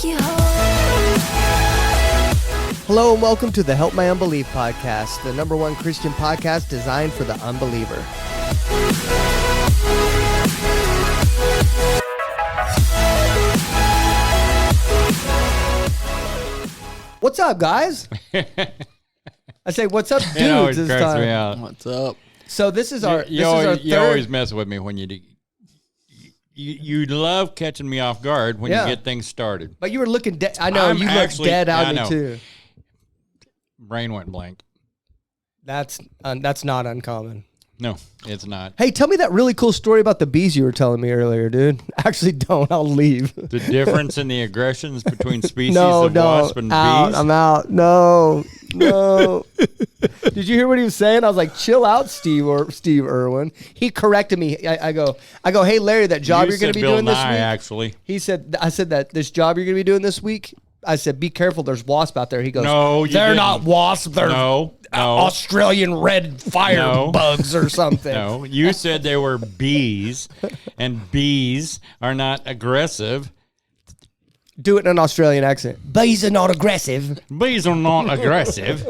take you home. Hello and welcome to the Help My Unbelief podcast, the number one Christian podcast designed for the unbeliever. What's up, guys? I say, what's up, dudes? It always this cracks time. me out. What's up? So this is our You always mess with me when you love catching me off guard when you get things started. But you were looking dead. I know you looked dead on me too. Brain went blank. That's not uncommon. No, it's not. Hey, tell me that really cool story about the bees you were telling me earlier, dude. Actually, don't. I'll leave. The difference in the aggressions between species of wasp and bees. I'm out. No. Did you hear what he was saying? I was like, chill out, Steve Irwin. He corrected me. I go, hey, Larry, that job you're going to be doing this week? Actually. I said that this job you're going to be doing this week, I said, be careful, there's wasp out there. He goes, no, they're not wasps. They're no. Australian red fire bugs or something. No, you said they were bees, and bees are not aggressive. Do it in an Australian accent. Bees are not aggressive. Bees are not aggressive.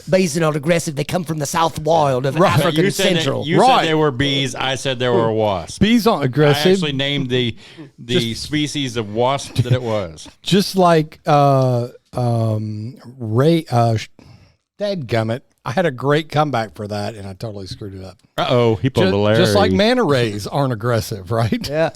Bees are not aggressive. They come from the South Wild of African Central. You said they were bees. I said they were wasps. Bees aren't aggressive. I actually named the species of wasp that it was. Just like dadgummit. I had a great comeback for that, and I totally screwed it up. He pulled a Larry. Just like manta rays aren't aggressive, right? Yeah.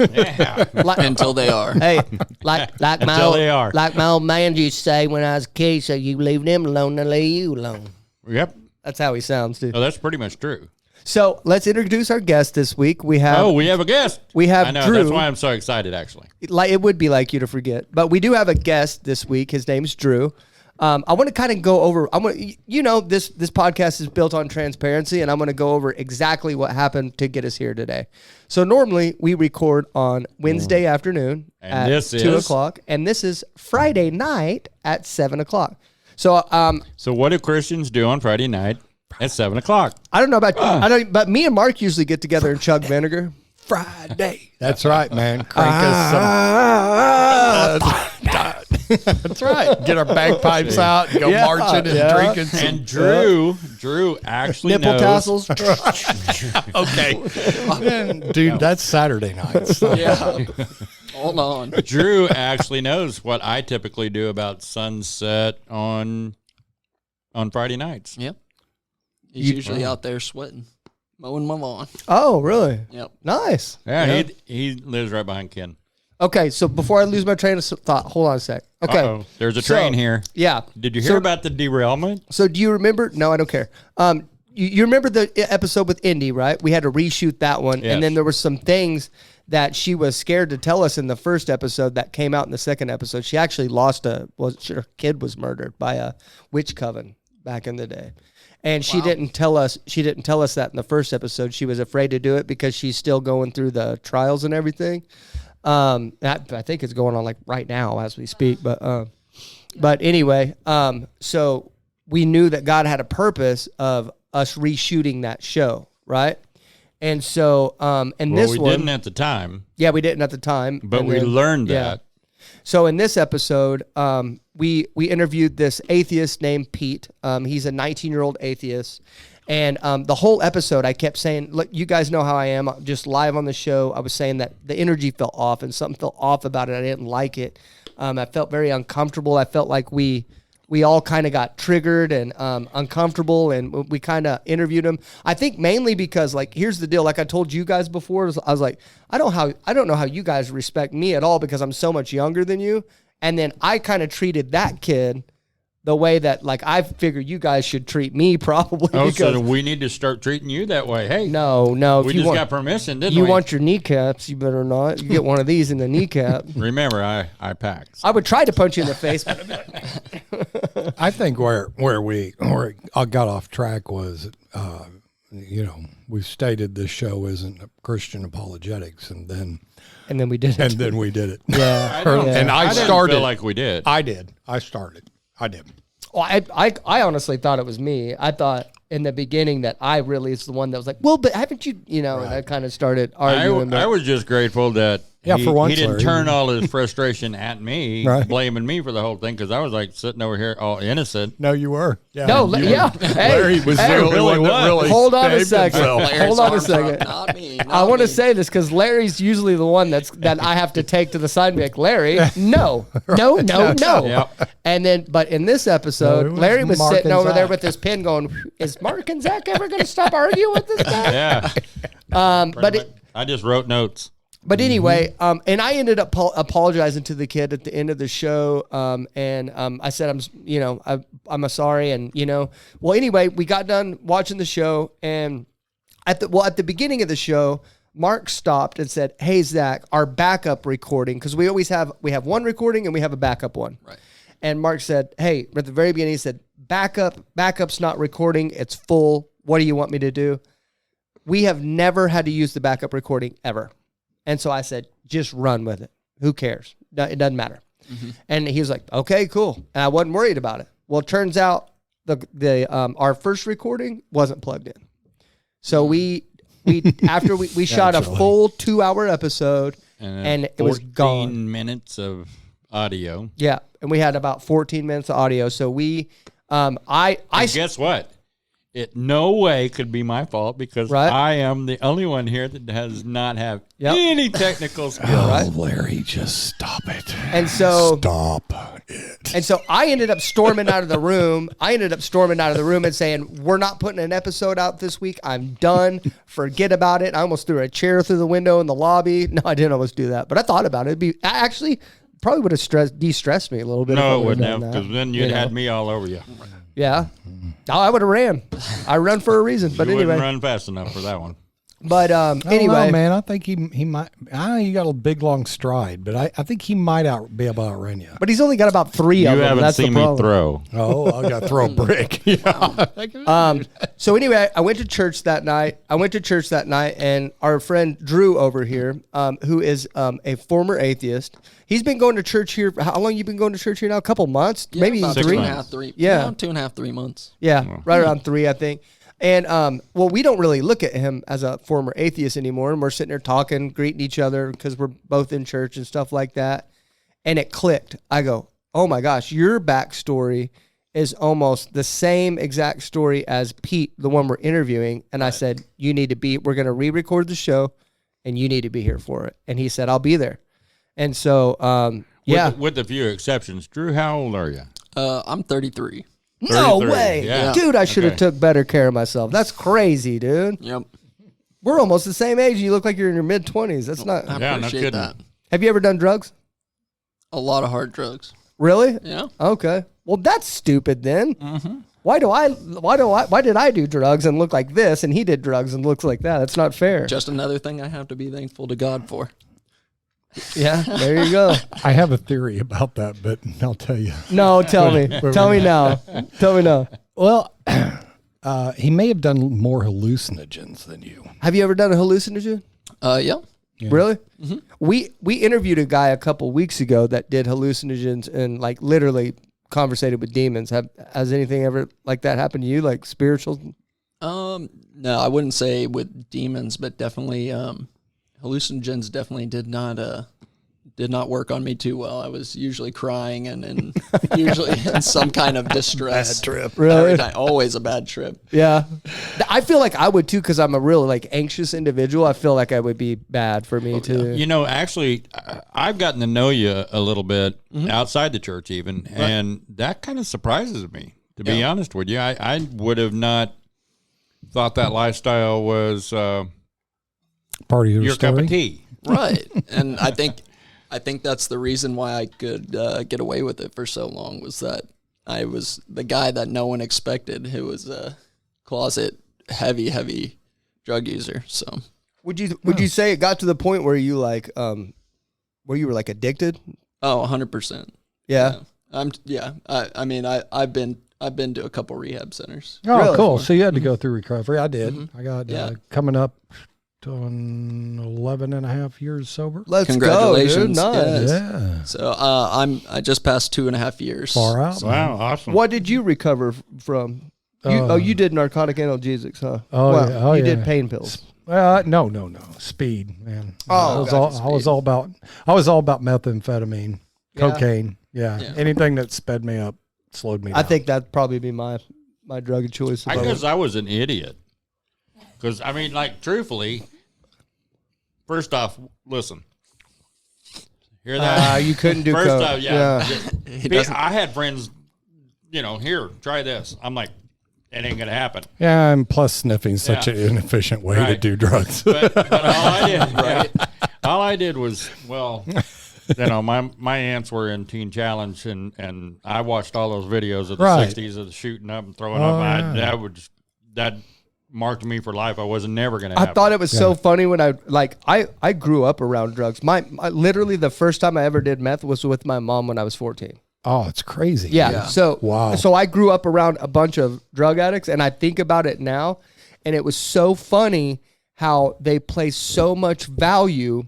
Until they are. Hey, like my old man used to say when I was a kid, so you leave them alone, they'll leave you alone. Yep. That's how he sounds, too. Oh, that's pretty much true. So let's introduce our guest this week. We have a guest. We have I know, Drew. That's why I'm so excited, actually. It would be like you to forget, but we do have a guest this week. His name's Drew. I want to kind of go over. This podcast is built on transparency, and I'm going to go over exactly what happened to get us here today. So normally we record on Wednesday afternoon at 2 o'clock, and this is Friday night at 7 o'clock. So what do Christians do on Friday night at 7 o'clock? I don't know about but me and Mark usually get together and chug vinegar. Friday. That's right, man. Crank us some. That's right. Get our bagpipes out and go marching and drinking. And Drew actually nipple knows. tassels. Okay. Dude, that's Saturday night. So. Yeah. Hold on. Drew actually knows what I typically do about sunset on Friday nights. Yep. He's usually out there sweating, mowing my lawn. Oh, really? Yep. Nice. Yeah. He lives right behind Ken. Okay, so before I lose my train of thought, hold on a sec. Okay. Uh-oh. There's a train here. Yeah. Did you hear about the derailment? So do you remember? No, I don't care. You remember the episode with Indy, right? We had to reshoot that one. Yes. And then there were some things that she was scared to tell us in the first episode that came out in the second episode. She actually her kid was murdered by a witch coven back in the day. And she didn't tell us that in the first episode. She was afraid to do it because she's still going through the trials and everything. I think it's going on like right now as we speak, but anyway, so we knew that God had a purpose of us reshooting that show, right? And so, we didn't at the time. Yeah, we didn't at the time, but we learned that. So in this episode, we interviewed this atheist named Pete. He's a 19-year-old atheist. And the whole episode, I kept saying, look, you guys know how I am. Just live on the show, I was saying that the energy felt off and something felt off about it. I didn't like it. I felt very uncomfortable. I felt like we all kind of got triggered and uncomfortable, and we kind of interviewed him. I think mainly because, like, here's the deal. Like I told you guys before, I was like, I don't know how you guys respect me at all because I'm so much younger than you. And then I kind of treated that kid the way that, like, I figure you guys should treat me probably. Oh, so we need to start treating you that way. Hey, no. We just got permission, didn't we? You want your kneecaps, you better not. You get one of these in the kneecap. Remember, I pack. I would try to punch you in the face. I think where I got off track was, we stated this show isn't Christian apologetics, and then we did it. And then we did it. Yeah. I started. Feel like we did. I did. I started. I did. Well, I honestly thought it was me. I thought in the beginning that I really is the one that was like, well, but haven't you, and I kind of started arguing. I was just grateful that Yeah, for once, he didn't Larry. turn all his frustration at me, Right. blaming me for the whole thing, because I was like sitting over here all innocent. No, you were. Yeah, No, you yeah. were. Hey, Larry was hey, the only one that really hold on a behaved second. himself. Hold on a second. Not me. I want to say this because Larry's usually the one that I have to take to the side and be like, Larry, no. Yep. And then, but in this No, episode, it was Larry was Mark sitting and over there Zach. with his pen going, is Mark and Zach ever going to stop arguing with this guy? Yeah. I just wrote notes. But anyway, and I ended up apologizing to the kid at the end of the show, and I said I'm sorry, and well, anyway, we got done watching the show, and at the beginning of the show, Mark stopped and said, "Hey Zach, our backup recording, because we have one recording and we have a backup one." Right. And Mark said, "Hey," at the very beginning, he said, "Backup's not recording; it's full. What do you want me to do?" We have never had to use the backup recording ever. And so I said, just run with it. Who cares? It doesn't matter. Mm-hmm. And he was like, okay, cool. And I wasn't worried about it. Well, it turns out our first recording wasn't plugged in. So we after we shot a full 2-hour episode and it was gone. 14 minutes of audio. Yeah. And we had about 14 minutes of audio. So And guess what? It no way could be my fault because Right. I am the only one here that does not have Yep. any technical skill. Oh, Larry, just stop it. And so Stop it. And so I ended up storming out of the room. And saying, we're not putting an episode out this week. I'm done. Forget about it. I almost threw a chair through the window in the lobby. No, I didn't almost do that. But I thought about it. I actually probably would have de-stressed me a little bit. if I No, it would wouldn't done have, that. because then you'd had me all over you. Yeah. Oh, I would have ran. I run for a reason. But You wouldn't anyway. run fast enough for that one. But I don't anyway. know, man, I think he might. I know you got a big long stride, but I think he might be able to outrun you. But he's only got about 3 You of them. haven't That's seen the me problem. throw. Oh, I got to throw a brick. Yeah. So anyway, I went to church that night. And our friend Drew over here, who is a former atheist, he's been going to church here. How long you been going to church here now? A couple months, Yeah, maybe about 6 3. months. 3. Yeah. No, 2.5, 3 months. Yeah, right around 3, I think. And well, we don't really look at him as a former atheist anymore, and we're sitting there talking, greeting each other because we're both in church and stuff like that. And it clicked. I go, "Oh my gosh, your backstory is almost the same exact story as Pete, the one we're interviewing." And I said, "You need to be. We're going to re-record the show, and you need to be here for it." And he said, "I'll be there." And so, yeah, With a few exceptions. Drew, how old are you? I'm 33. no 33, way, yeah. dude. I should have Okay. took better care of myself. That's crazy, dude. Yep. We're almost the same age. You look like you're in your mid-20s. That's not. I Yeah, no appreciate kidding. that. Have you ever done drugs? A lot of hard drugs. Really? Yeah. Okay. Well, that's stupid then. Mm-hmm. Why did I do drugs and look like this, and he did drugs and looks like that? That's not fair. Just another thing I have to be thankful to God for. Yeah. There you go. I have a theory about that, but I'll tell you. No, tell me. Tell me now. Tell me now. Well, he may have done more hallucinogens than you. Have you ever done a hallucinogen? Yeah. Really? Mm-hmm. We interviewed a guy a couple weeks ago that did hallucinogens and like literally conversated with demons. Has anything ever like that happened to you, like spiritual? No, I wouldn't say with demons, but definitely hallucinogens definitely did not work on me too well. I was usually crying and usually in some kind of distress. Bad trip. Really? Every time, always a bad trip. Yeah. I feel like I would too because I'm a real like anxious individual. I feel like I would be bad for me too. You know, actually, I've gotten to know you a little bit outside the church even, and that kind of surprises me, to be honest with you. I would have not thought that lifestyle was Part of your your cup story? of tea. Right. And I think that's the reason why I could get away with it for so long, was that I was the guy that no one expected, who was a closet heavy drug user. So Would you say it got to the point where you like where you were like addicted? oh, 100%. Yeah. I mean I've been to a couple rehab centers. Oh, Really? cool. So you had to go through recovery. I did. Mm-hmm. I got Yeah. coming up on 11 and a half years sober. Let's Congratulations. go, dude. Nice. Yes. Yeah. So I just passed 2.5 years. Far out. Wow, awesome. What did you recover from? You did narcotic analgesics, huh? Oh, well, yeah. Oh, you yeah. did pain pills. No. Speed, man. Oh, I was all about methamphetamine, Yeah. cocaine. Yeah. Anything that sped me up slowed me down. I think that'd probably be my drug of choice. I guess I was an idiot. Because, I mean, like, truthfully, first off, listen. Hear that? You couldn't do First coke. off, yeah. doesn't- I had friends, here, try this. I'm like, it ain't going to happen. Yeah, and plus sniffing's such Yeah. an inefficient way to Right. do drugs. But all I did was, my aunts were in Teen Challenge, and I watched all those videos of the Right. 60s of the shooting up and throwing up. Yeah. That marked me for life. I was never going to happen. I thought it was so funny when I grew up around drugs. My literally the first time I ever did meth was with my mom when I was 14. Oh, it's crazy. Yeah. So Wow. So I grew up around a bunch of drug addicts, and I think about it now, and it was so funny how they place so much value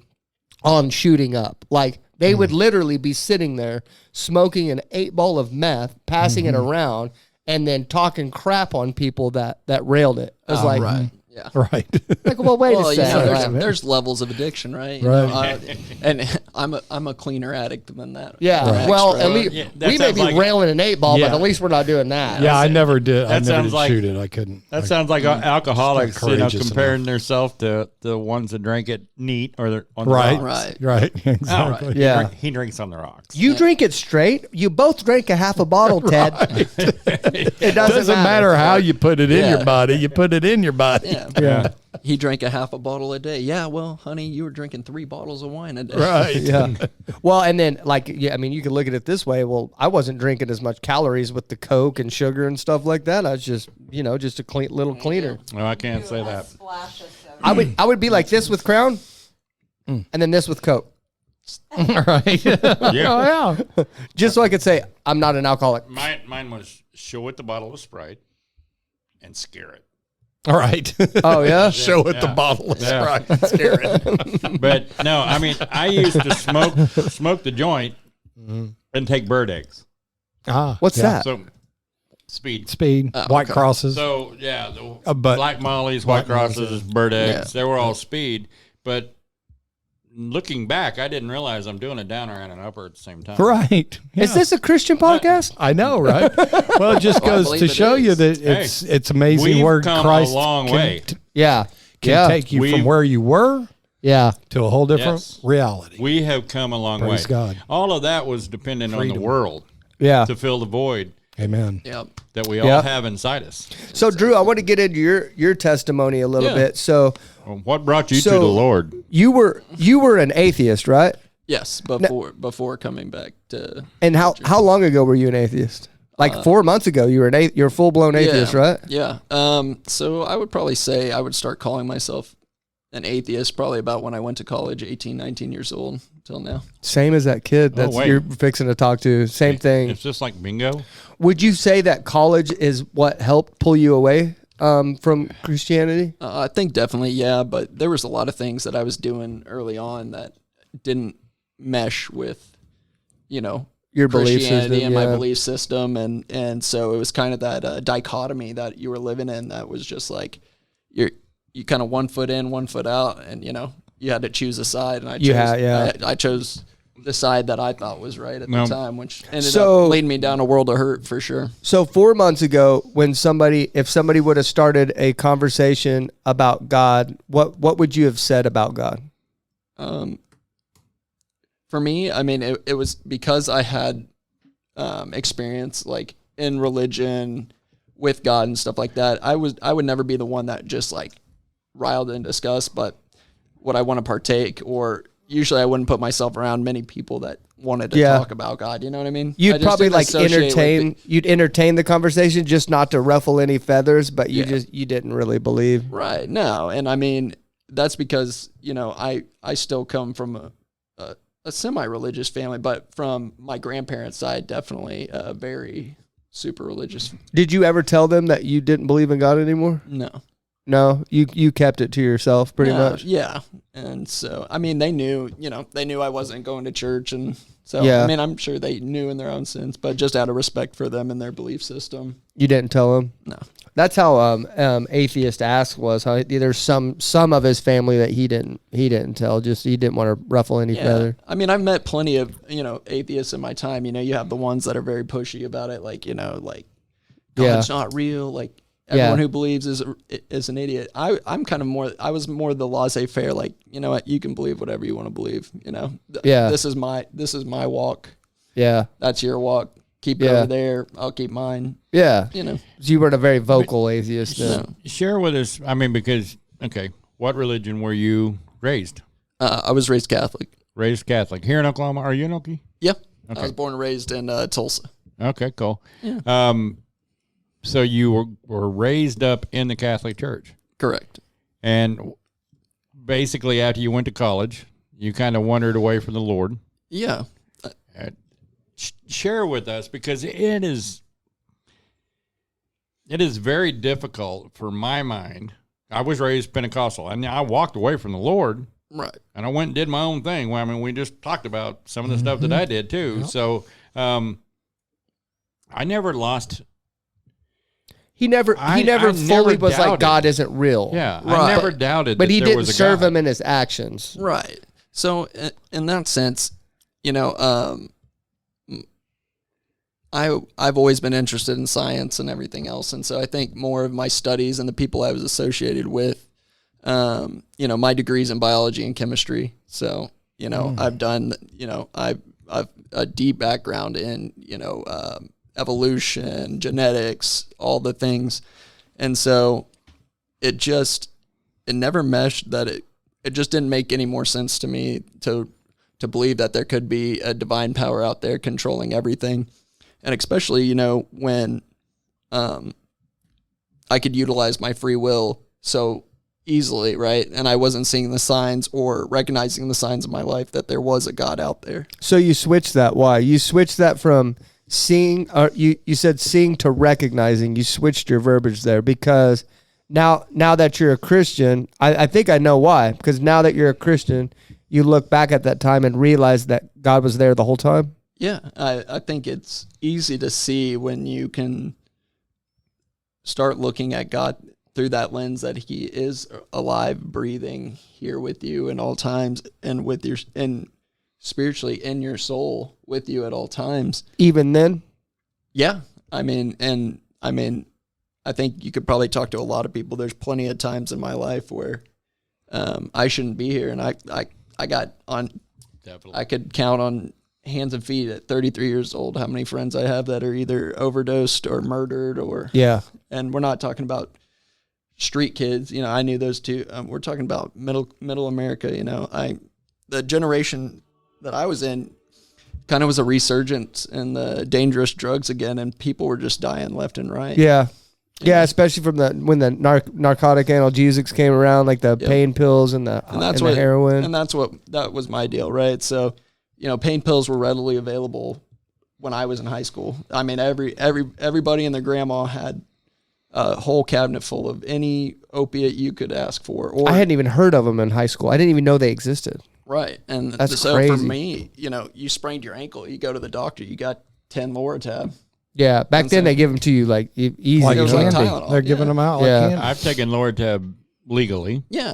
on shooting up. Like they would literally be sitting there smoking an 8-ball of meth, passing it around, and then talking crap on people that railed it. I was like, right. Yeah. Right. like, well, wait Well, a you know, second. there's levels of addiction, right? And I'm a cleaner addict than that. Yeah. Right. Well, Extra. at least Yeah, that we may sounds be like- railing an 8-ball, Yeah. but at least we're not doing that. Yeah, I never did. I that never sounds did like- shoot it. I couldn't. That sounds like alcoholics, courageous comparing themselves to the ones that drank it neat or they're on the Right. rocks. Right. Exactly. Yeah. He drinks on the rocks. You drink it straight. You both drank a half a bottle, Ted. It Doesn't matter how you put it in Yeah. your body. You put it in your body. Yeah. Yeah. He drank a half a bottle a day. Yeah, well, honey, you were drinking 3 bottles of wine a day. Right. Yeah. Well, and then I mean, you can look at it this way. Well, I wasn't drinking as much calories with the Coke and sugar and stuff like that. I was just, just a little cleaner. No, I can't say that. Splash of soda. I would be like this with Crown, and then this with Coke, Right. Yeah. Yeah. just so I could say I'm not an alcoholic. Mine was show it the bottle of Sprite and scare it. All right. Oh yeah. Show it the Yeah. bottle of Yeah. Sprite. Scare it. But no, I mean, I used to smoke the joint and take bird eggs. Ah, What's yeah. that? So speed. Speed. White crosses. So yeah, the But- black mollies, white crosses, bird eggs, Yeah. they were all speed. But looking back, I didn't realize I'm doing a downer and an upper at the same time. Right. Is Yeah. this a Christian podcast? I know, right? Well, it just Well, I goes believe to it show you is. that it's amazing We've where come Christ a long can, way. Yeah. can yeah. take you from We've- where you were Yeah. to a whole different Yes. reality. We have come a long Praise way. God. All of that was dependent on Freedom. the world Yeah. to fill the void Amen. Yep. that we Yeah. all have inside us. So Drew, I want to get into your testimony a little Yeah. bit. So Well, what brought you to So- the Lord? you were an atheist, right? Yes, before coming back to And how long ago were you an atheist? Like 4 months ago, you were you're a full blown atheist, yeah, right? Yeah. So I would probably say I would start calling myself an atheist probably about when I went to college, 18, 19 years old till now. Same as that kid that's wait. you're fixing to talk to. Same thing. It's just like bingo. Would you say that college is what helped pull you away from Christianity? I think definitely, yeah, but there was a lot of things that I was doing early on that didn't mesh with, Your belief Christianity system, and my yeah. belief system, and so it was kind of that dichotomy that you were living in. That was just like you kind of 1 foot in, 1 foot out, and you had to choose a side, and I chose the side that I thought was right at the time, which ended up leading me down a world of hurt for sure. So 4 months ago, when if somebody would have started a conversation about God, what would you have said about God? For me, I mean, it was because I had experience like in religion with God and stuff like that. I would never be the one that just like riled and discussed, but would I want to partake, or usually I wouldn't put myself around many people that wanted to talk about God. You know what I mean? I You'd just probably didn't like associate with you'd entertain the conversation, just not to ruffle any feathers, but you didn't really believe. Right. No. And I mean, that's because, I still come from a semi-religious family, but from my grandparents' side, definitely very super religious. Did you ever tell them that you didn't believe in God anymore? No. No, you kept it to yourself pretty much. Yeah. And so, I mean, they knew I wasn't going to church. And so, Yeah. I mean, I'm sure they knew in their own sense, but just out of respect for them and their belief system. You didn't tell him? No. That's how Atheist Ask was. How there's some of his family that he didn't tell. Just he didn't want to ruffle any feather. I mean, I've met plenty of, atheists in my time. You have the ones that are very pushy about it. Like, like God's not real. Like, everyone who believes is an idiot. I'm kind of more. I was more the laissez-faire. Like, you know what, you can believe whatever you want to believe. This is my walk. Yeah, that's your walk. Keep it over there. I'll keep mine. Yeah, So you weren't a very vocal atheist. Share with us. I mean, because what religion were you raised? I was raised Catholic. Raised Catholic here in Oklahoma. Are you in Okie? Yeah, I was born and raised in Tulsa. Okay, cool. Yeah. So you were raised up in the Catholic Church. Correct. And basically, after you went to college, you kind of wandered away from the Lord. Yeah. Share with us, because it is very difficult for my mind. I was raised Pentecostal, and I walked away from the Lord. Right. And I went and did my own thing. Well, I mean, we just talked about some of the stuff that I did too. Yep. So I never lost. He never fully was doubted. Like, God isn't real. Yeah, right. I never doubted. But he didn't serve him in his actions. Right. So in that sense, I've always been interested in science and everything else, and so I think more of my studies and the people I was associated with, my degrees in biology and chemistry. So I've done, I've a deep background in evolution, genetics, all the things, and so it never meshed. That it just didn't make any more sense to me to believe that there could be a divine power out there controlling everything. And especially, when I could utilize my free will so easily, right? And I wasn't seeing the signs or recognizing the signs of my life that there was a God out there. So you switched that. Why? You switched that from seeing, or you said seeing to recognizing. You switched your verbiage there because now that you're a Christian, I think I know why. Because now that you're a Christian, you look back at that time and realize that God was there the whole time. Yeah, I think it's easy to see when you can start looking at God through that lens that he is alive, breathing here with you in all times and spiritually in your soul with you at all times. Even then? Yeah. I think you could probably talk to a lot of people. There's plenty of times in my life where I shouldn't be here, and I got on. Definitely. I could count on hands and feet at 33 years old how many friends I have that are either overdosed or murdered or and we're not talking about street kids. I knew those too. We're talking about middle America. The generation that I was in kind of was a resurgence in the dangerous drugs again, and people were just dying left and right. Yeah, especially from when the narcotic analgesics came around, like the pain pills and the heroin. And that was my deal, right? So, pain pills were readily available when I was in high school. I mean, everybody and their grandma had a whole cabinet full of any opiate you could ask for. Or I hadn't even heard of them in high school. I didn't even know they existed. Right, and that's so crazy. For me, you sprained your ankle, you go to the doctor, you got 10 Loratab. Yeah, back then they give them to you like easy. Like candy. Tylenol. They're giving them out like candy. I've taken Loratab legally. Yeah.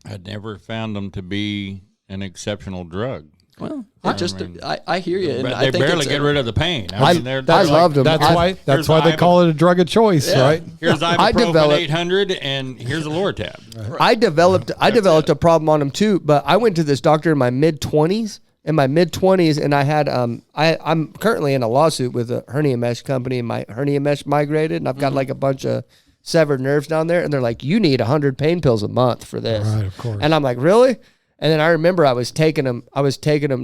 I'd never found them to be an exceptional drug. Well, I hear you. And they I think barely get rid of the pain. I loved them. That's why they call it a drug of choice, right? Here's ibuprofen 800, and here's a Loratab. I developed a problem on them too, but I went to this doctor in my mid-20s. And I had I'm currently in a lawsuit with a hernia mesh company, and my hernia mesh migrated, and I've got like a bunch of severed nerves down there, and they're like, you need 100 pain pills a month for this. Right, of course. And I'm like, really? And then I remember I was taking them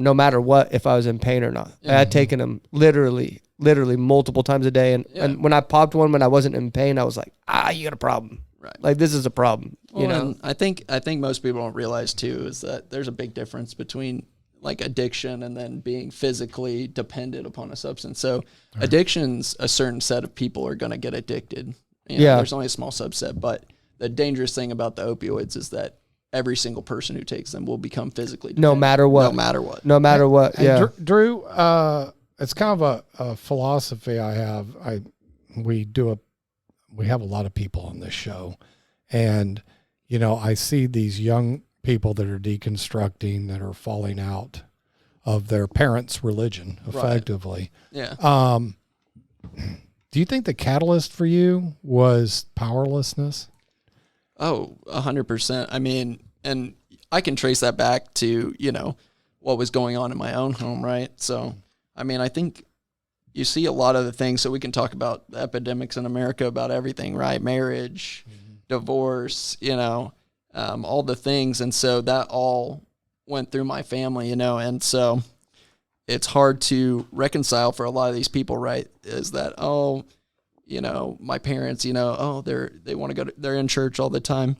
no matter what, if I was in pain or not. I had taken them literally multiple times a day. And when I popped one when I wasn't in pain, I was like, you got a problem. Right. Like, this is a problem. And I think most people don't realize too is that there's a big difference between like addiction and then being physically dependent upon a substance. So addiction's a certain set of people are going to get addicted. There's only a small subset, but the dangerous thing about the opioids is that every single person who takes them will become physically No dependent, matter what. No matter what. No matter what. Hey, Yeah. Drew, it's kind of a philosophy I have. We have a lot of people on this show, and you know, I see these young people that are deconstructing, that are falling out of their parents' religion, effectively. Yeah. Do you think the catalyst for you was powerlessness? Oh, 100%. I mean, and I can trace that back to, you know, what was going on in my own home, right? So, I mean, I think you see a lot of the things, so we can talk about the epidemics in America, about everything, right? Marriage, divorce, you know, all the things. And so that all went through my family, you know, and so it's hard to reconcile for a lot of these people, right? Is that, oh, you know, my parents, you know, oh, they want to go they're in church all the time.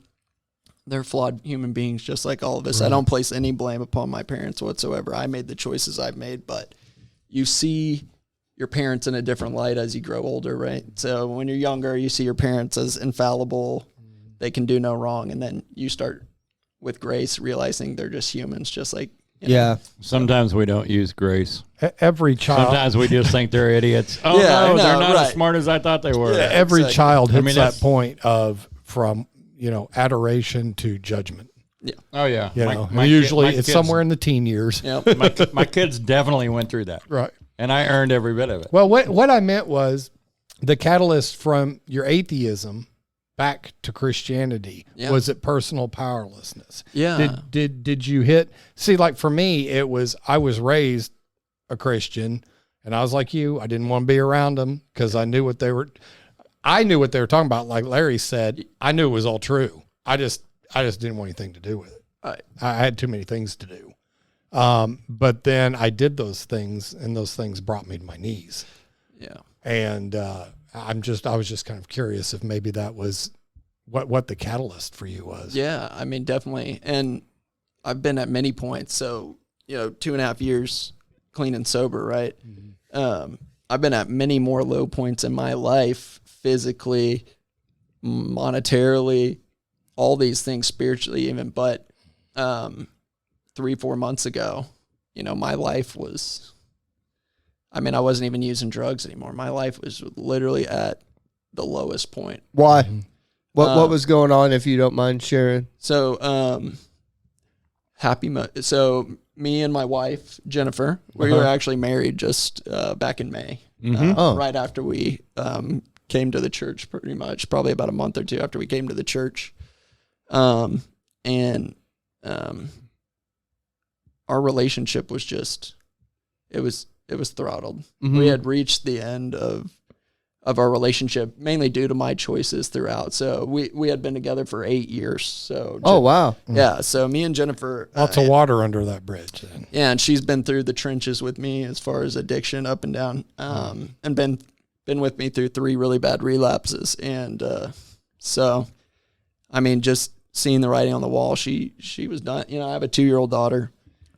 They're flawed human beings just like all of us. Right. I don't place any blame upon my parents whatsoever. I made the choices I've made, but you see your parents in a different light as you grow older, right? So when you're younger, you see your parents as infallible. They can do no wrong. And then you start with grace, realizing they're just humans, just like, you know. Yeah. Sometimes we don't use grace. Every child. Sometimes we just think they're idiots. Oh, Yeah, no, I know, they're not right. as smart as I thought they were. Yeah. Every Exactly. child hits mean, that that's- point of from, you know, adoration to judgment. Oh, yeah. You My- know, my and usually kid- my it's kids- somewhere in the teen years. Yep. My kids definitely went through that. Right. And I earned every bit of it. Well, what I meant was the catalyst from your atheism back to Christianity. Yeah. Was it personal powerlessness? Yeah. Did you hit? See, like for me, it was I was raised a Christian, and I was like you. I didn't want to be around them because I knew what they were. I knew what they were talking about. Like Larry said, I knew it was all true. I just didn't want anything to do with it. Right. I had too many things to do. But then I did those things, and those things brought me to my knees. Yeah. And I was just kind of curious if maybe that was what the catalyst for you was. Yeah, I mean, definitely. And I've been at many points. So, you know, 2.5 years clean and sober, right? Mm-hmm. I've been at many more low points in my life, physically, monetarily, all these things, spiritually even. But 3-4 months ago, you know, my life was, I mean, I wasn't even using drugs anymore. My life was literally at the lowest point. Why? Mm-hmm. What was going on, if you don't mind sharing? So, so me and my wife, Jennifer, we were actually married just back in May, right after we came to the church, pretty much, probably about a month or two after we came to the church. And our relationship was just, it was throttled. Mm-hmm. We had reached the end of our relationship, mainly due to my choices throughout. So we had been together for 8 years. So Oh, wow. yeah. So me and Jennifer, Lots of water under that bridge then. yeah, and she's been through the trenches with me as far as addiction, up and down, and been with me through 3 really bad relapses. And so, I mean, just seeing the writing on the wall, she was done. You know, I have a 2-year-old daughter.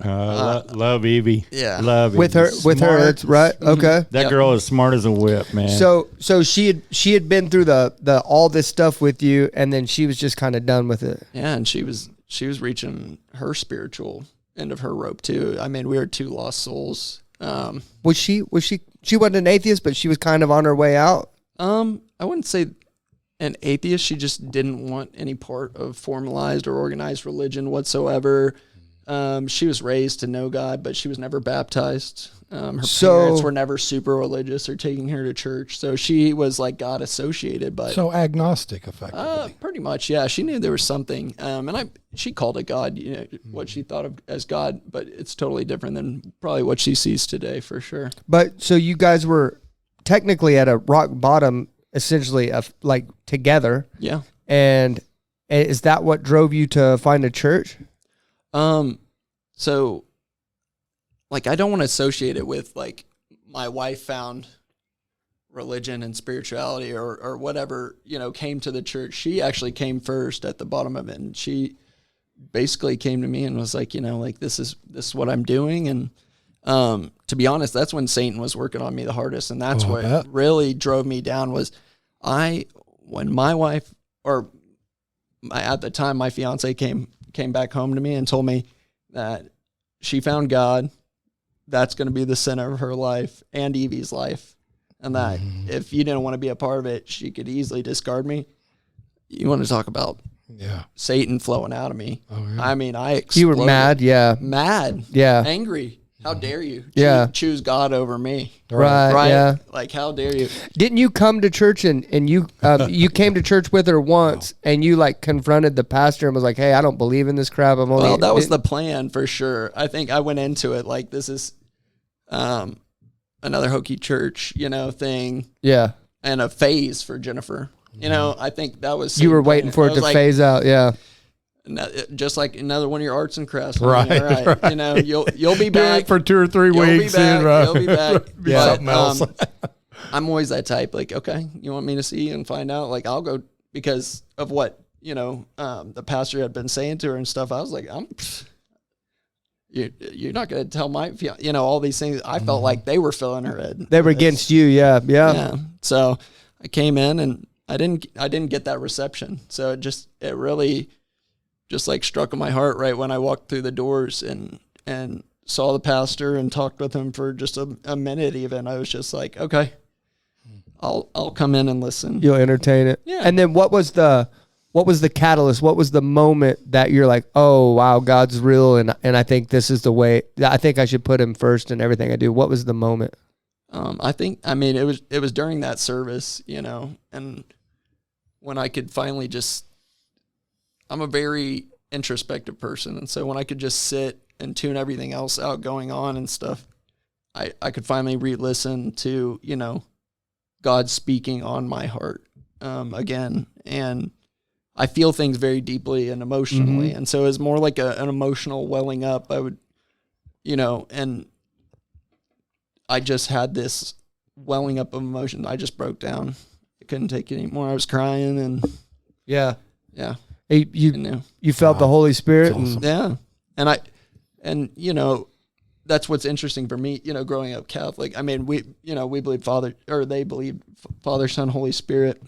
Love Evie. Yeah. Love Evie. With her, it's right. Okay. That Yep. girl is smart as a whip, man. So she had been through the all this stuff with you, and then she was just kind of done with it. Yeah, and she was reaching her spiritual end of her rope too. I mean, we were 2 lost souls. Was she wasn't an atheist, but she was kind of on her way out? I wouldn't say an atheist. She just didn't want any part of formalized or organized religion whatsoever. She was raised to know God, but she was never baptized. Her parents were never super religious or taking her to church. So she was like God associated, but So agnostic, effectively. pretty much, yeah. She knew there was something, and she called it God, you know, what she thought of as God, but it's totally different than probably what she sees today, for sure. But so you guys were technically at a rock bottom, essentially, of like together. Yeah. And is that what drove you to find a church? So like, I don't want to associate it with like my wife found religion and spirituality or whatever, you know, came to the church. She actually came first at the bottom of it. And she basically came to me and was like, you know, like, this is what I'm doing. And, to be honest, that's when Satan was working on me the hardest. And that's what really drove me down was when my wife, or at the time, my fiance came back home to me and told me that she found God. That's going to be the center of her life and Evie's life. And that if you didn't want to be a part of it, she could easily discard me. You want to talk about Satan flowing out of me. Oh, yeah. I mean, I exploded. You were mad, yeah. Mad. Yeah. Angry. How dare you choose God over me? Right, yeah. Like, how dare you? Didn't you come to church and you you came to church with her once and you like confronted the pastor and was like, hey, I don't believe in this crap. Well, that was the plan for sure. I think I went into it like this is another hokey church, thing. Yeah. And a phase for Jennifer. I think that was... You were waiting for it to phase out, yeah. Just like another one of your arts and crafts. Right. You'll be back. For 2 or 3 weeks. You'll be back. Something else. I'm always that type. Like, okay, you want me to see and find out? Like, I'll go because of what, the pastor had been saying to her and stuff. I was like, you're not going to tell my, all these things. I felt like they were filling her head. They were against you. Yeah. So I came in and I didn't get that reception. So it really just like struck in my heart right when I walked through the doors and saw the pastor and talked with him for just a minute even. I was just like, okay, I'll come in and listen. You'll entertain it. Yeah. And then what was the catalyst? What was the moment that you're like, oh wow, God's real and I think this is the way, I think I should put him first in everything I do. What was the moment? It was during that service, and when I could finally I'm a very introspective person. And so when I could just sit and tune everything else out going on and stuff, I could finally re-listen to, God speaking on my heart again. And I feel things very deeply and emotionally. And so it's more like an emotional welling up. I would, and I just had this welling up of emotion. I just broke down. I couldn't take it anymore. I was crying and yeah. You felt the Holy Spirit. Awesome. Yeah. And that's what's interesting for me, growing up Catholic. I mean, we believe they believe Father, Son, Holy Spirit.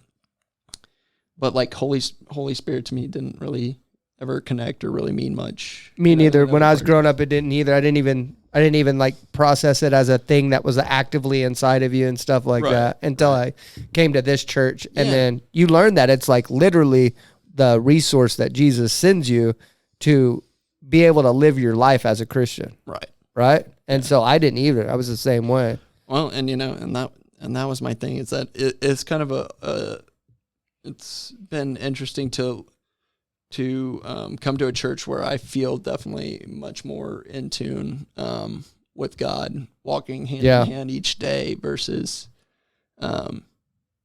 But like Holy Spirit to me didn't really ever connect or really mean much. Me neither. When I was growing up, it didn't either. I didn't even like process it as a thing that was actively inside of you and stuff like that until I came to this church. And then you learn that it's like literally the resource that Jesus sends you to be able to live your life as a Christian. Right. And so I didn't either. I was the same way. Well, and that was my thing, is that it's kind of it's been interesting to come to a church where I feel definitely much more in tune with God, walking hand in hand each day versus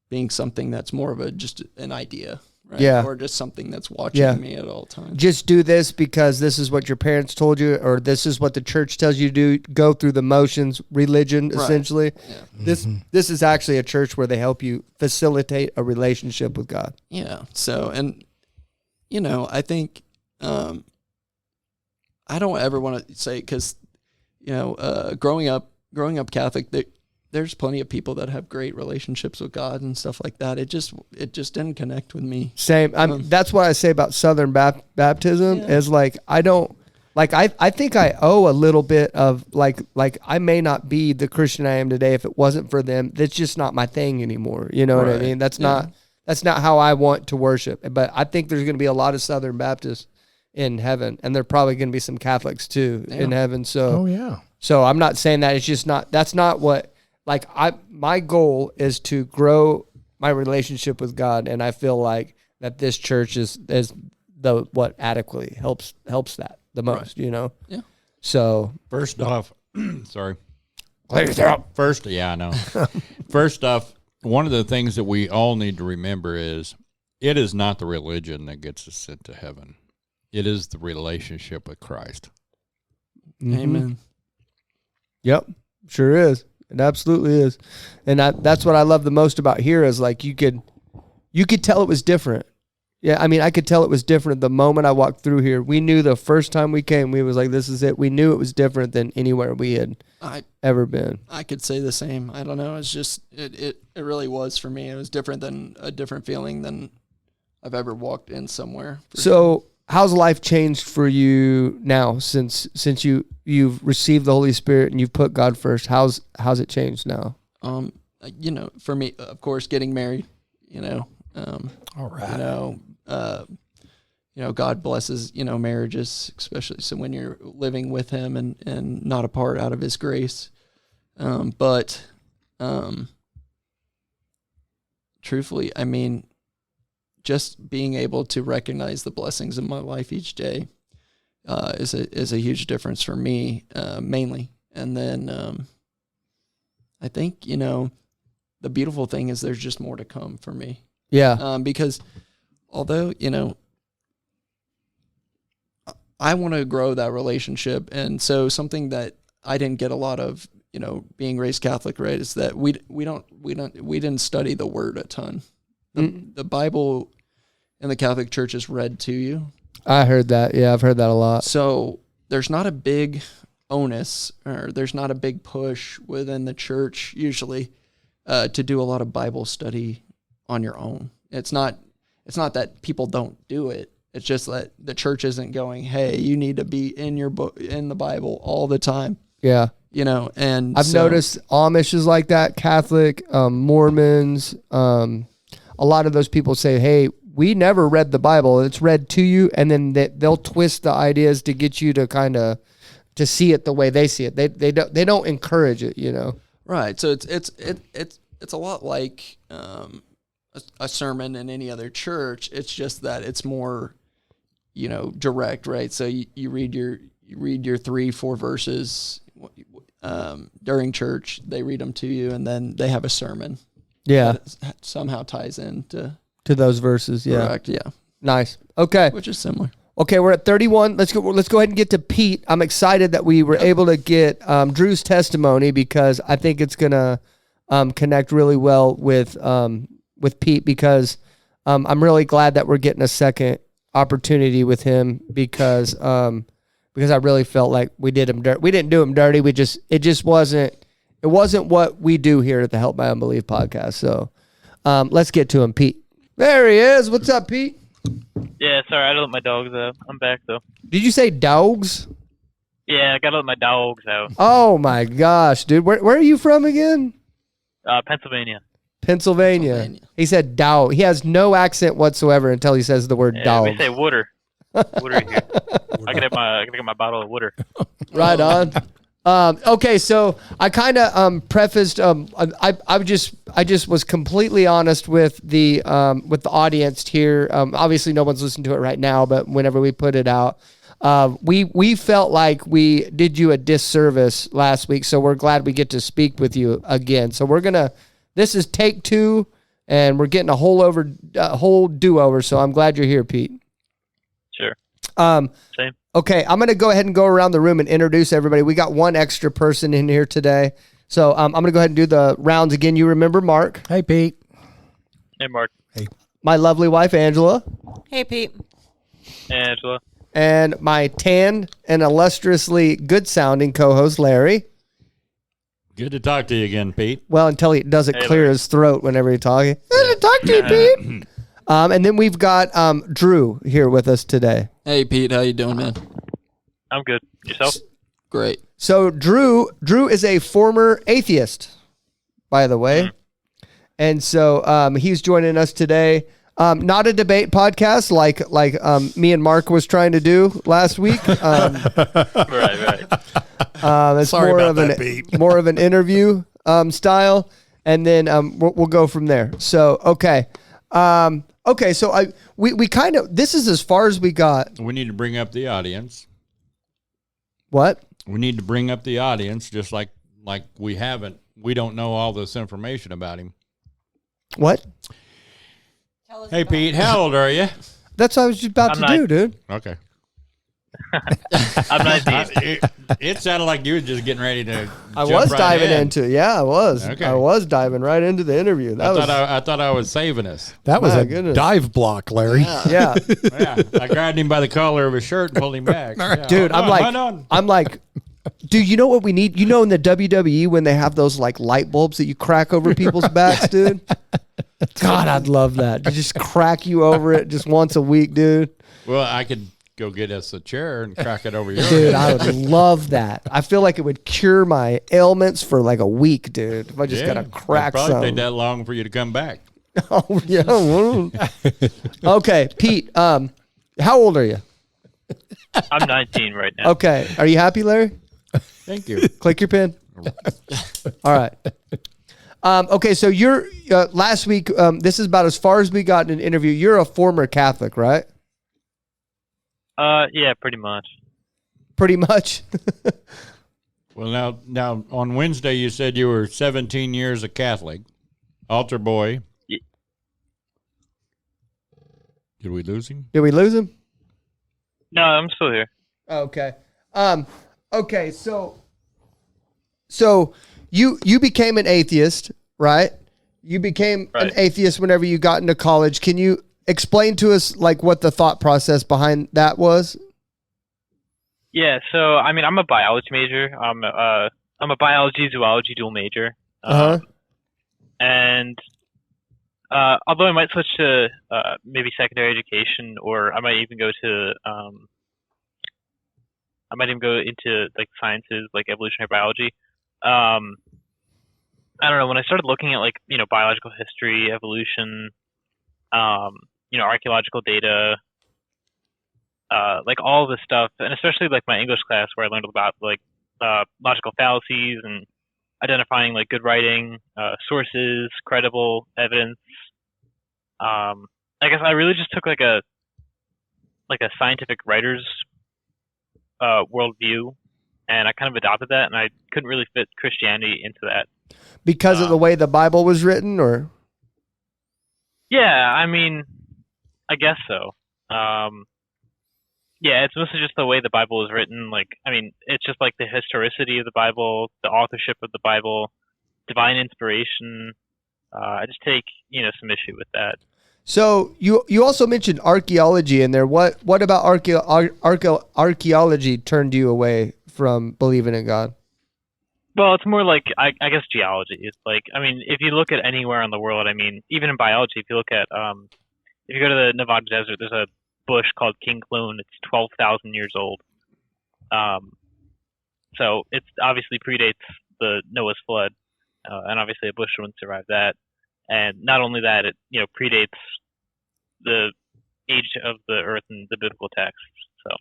being something that's more of just an idea. Right? Yeah. Or just something that's watching me at all times. Just do this because this is what your parents told you, or this is what the church tells you to do. Go through the motions, religion, essentially. Yeah. This is actually a church where they help you facilitate a relationship with God. Yeah. So, and, I think I don't ever want to say, because, growing up Catholic, there's plenty of people that have great relationships with God and stuff like that. It just didn't connect with me. Same. That's what I say about Southern baptism is like, I don't like, I think I owe a little bit of like I may not be the Christian I am today if it wasn't for them. That's just not my thing anymore. You know what I mean? That's not how I want to worship. But I think there's going to be a lot of Southern Baptists in heaven, and there are probably going to be some Catholics too in heaven. So, so I'm not saying that. It's just not, that's not what, like my goal is to grow my relationship with God, and I feel like that this church is the what adequately helps that the most, Yeah. So first off, sorry. First, yeah, I know. First off, one of the things that we all need to remember is it is not the religion that gets us into heaven. It is the relationship with Christ. Mm-hmm. Amen. Yep, sure is. It absolutely is. And that's what I love the most about here is like you could tell it was different. Yeah, I mean, I could tell it was different the moment I walked through here. We knew the first time we came, we was like, this is it. We knew it was different than anywhere we had ever been. I could say the same. I don't know. It's just, it really was for me. It was different than a different feeling than I've ever walked in somewhere. So how's life changed for you now since you've received the Holy Spirit and you've put God first? How's it changed now? For me, of course, getting married, All right. God blesses, marriages, especially so when you're living with him and not apart out of his grace. But truthfully, I mean, just being able to recognize the blessings in my life each day is a huge difference for me, mainly. And then I think, the beautiful thing is there's just more to come for me. Yeah. Because although, I want to grow that relationship. And so something that I didn't get a lot of, being raised Catholic, right, is that we didn't study the word a ton. The Bible in the Catholic Church is read to you. I heard that. Yeah, I've heard that a lot. So there's not a big onus, or there's not a big push within the church usually to do a lot of Bible study on your own. It's not that people don't do it. It's just that the church isn't going, hey, you need to be in your book, in the Bible all the time. Yeah. And I've noticed Amish is like that, Catholic, Mormons, a lot of those people say, hey, we never read the Bible. It's read to you. And then they'll twist the ideas to get you to kind of, to see it the way they see it. They don't encourage it, Right. So it's a lot like a sermon in any other church. It's just that it's more, direct, right? So you read your 3-4 verses during church. They read them to you, and then they have a sermon. Yeah. That somehow ties into those verses. Yeah. Correct. Yeah. Nice. Okay. Which is similar. Okay, we're at 31. Let's go ahead and get to Pete. I'm excited that we were able to get Drew's testimony because I think it's gonna connect really well with Pete because I'm really glad that we're getting a second opportunity with him because I really felt like we did him dirty. We didn't do him dirty. It wasn't what we do here at the Help My Unbelief podcast. So let's get to him, Pete. There he is. What's up, Pete? Yeah, sorry, I had to let my dogs out. I'm back, though. Did you say dogs? Yeah, I got to let my dogs out. Oh, my gosh, dude. Where are you from again? Pennsylvania. Pennsylvania. He said dog. He has no accent whatsoever until he says the word dog. We say water. Water here. I can get my bottle of water. Right on. Okay, so I kind of prefaced. I just was completely honest with the audience here. Obviously, no one's listening to it right now, but whenever we put it out, we felt like we did you a disservice last week. So we're glad we get to speak with you again. So this is take 2, and we're getting a whole do-over. So I'm glad you're here, Pete. Sure. Same. Okay, I'm going to go ahead and go around the room and introduce everybody. We got one extra person in here today. So I'm going to go ahead and do the rounds again. You remember Mark? Hey, Pete. Hey, Mark. Hey. My lovely wife, Angela. Hey, Pete. Hey, Angela. And my tan and illustriously good-sounding co-host, Larry. Good to talk to you again, Pete. Well, until he doesn't clear Larry. his throat whenever he's talking. Good to talk to you, Pete. And then we've got Drew here with us today. Hey, Pete, how you doing, man? I'm good. Yourself? Great. So Drew is a former atheist, by the way. And so he's joining us today. Not a debate podcast like me and Mark was trying to do last week. Right. It's Sorry more about of that, Pete. more of an interview style, and then we'll go from there. So okay. So we kind of, this is as far as we got. We need to bring up the audience. What? We need to bring up the audience, just like we don't know all this information about him. What? Hey, Pete, how old are you? That's what I was just about I'm to not- do, dude. Okay. I'm not atheist. It sounded like you were just getting ready to. I jump was right diving in. into it. Yeah, I was. Okay. I was diving right into the interview. I thought I was saving us. That was My a goodness. dive block, Larry. Yeah. Yeah, I grabbed him by the collar of his shirt and pulled him back. Yeah. Dude, Hold on. I'm like, dude, you know what we need? You know, in the WWE when they have those like light bulbs that you crack over people's backs, dude? God, I'd love that. To just crack you over it just once a week, dude. Well, I could go get us a chair and crack it over your Dude, head. I would love that. I feel like it would cure my ailments for like a week, dude. If I just got to crack it'd probably some. take that long for you to come back. Oh, yeah. Well. Okay, Pete, how old are you? I'm 19 right now. Okay. Are you happy, Larry? Thank you. Click your pen. All right. Okay, so you're last week. This is about as far as we got in an interview. You're a former Catholic, right? Yeah, pretty much. Pretty much. Well, now on Wednesday you said you were 17 years a Catholic, altar boy. Yeah. Did we lose him? Did we lose him? No, I'm still here. Okay. Okay. So you became an atheist, right? You became an atheist whenever you got into college. Can you explain to us like what the thought process behind that was? Yeah, so I mean, I'm a biology major. I'm a biology zoology dual major. And although I might switch to maybe secondary education, or I might even go to into like sciences, like evolutionary biology. I don't know. When I started looking at like biological history, evolution, archaeological data, like all this stuff, and especially like my English class where I learned about like logical fallacies and identifying like good writing, sources, credible evidence. I guess I really just took like a scientific writer's worldview, and I kind of adopted that, and I couldn't really fit Christianity into that. Because of the way the Bible was written, or? Yeah, I mean, I guess so. Yeah, it's mostly just the way the Bible is written. Like, I mean, it's just like the historicity of the Bible, the authorship of the Bible, divine inspiration. I just take, some issue with that. So you also mentioned archaeology in there. What about archaeology turned you away from believing in God? Well, it's more like, I guess, geology. It's like, I mean, if you look at anywhere in the world, I mean, even in biology, if you look at, if you go to the Nevada desert, there's a bush called King Cloon. It's 12,000 years old. So it obviously predates the Noah's flood, and obviously a bush wouldn't survive that. And not only that, it predates the age of the earth in the biblical texts. So.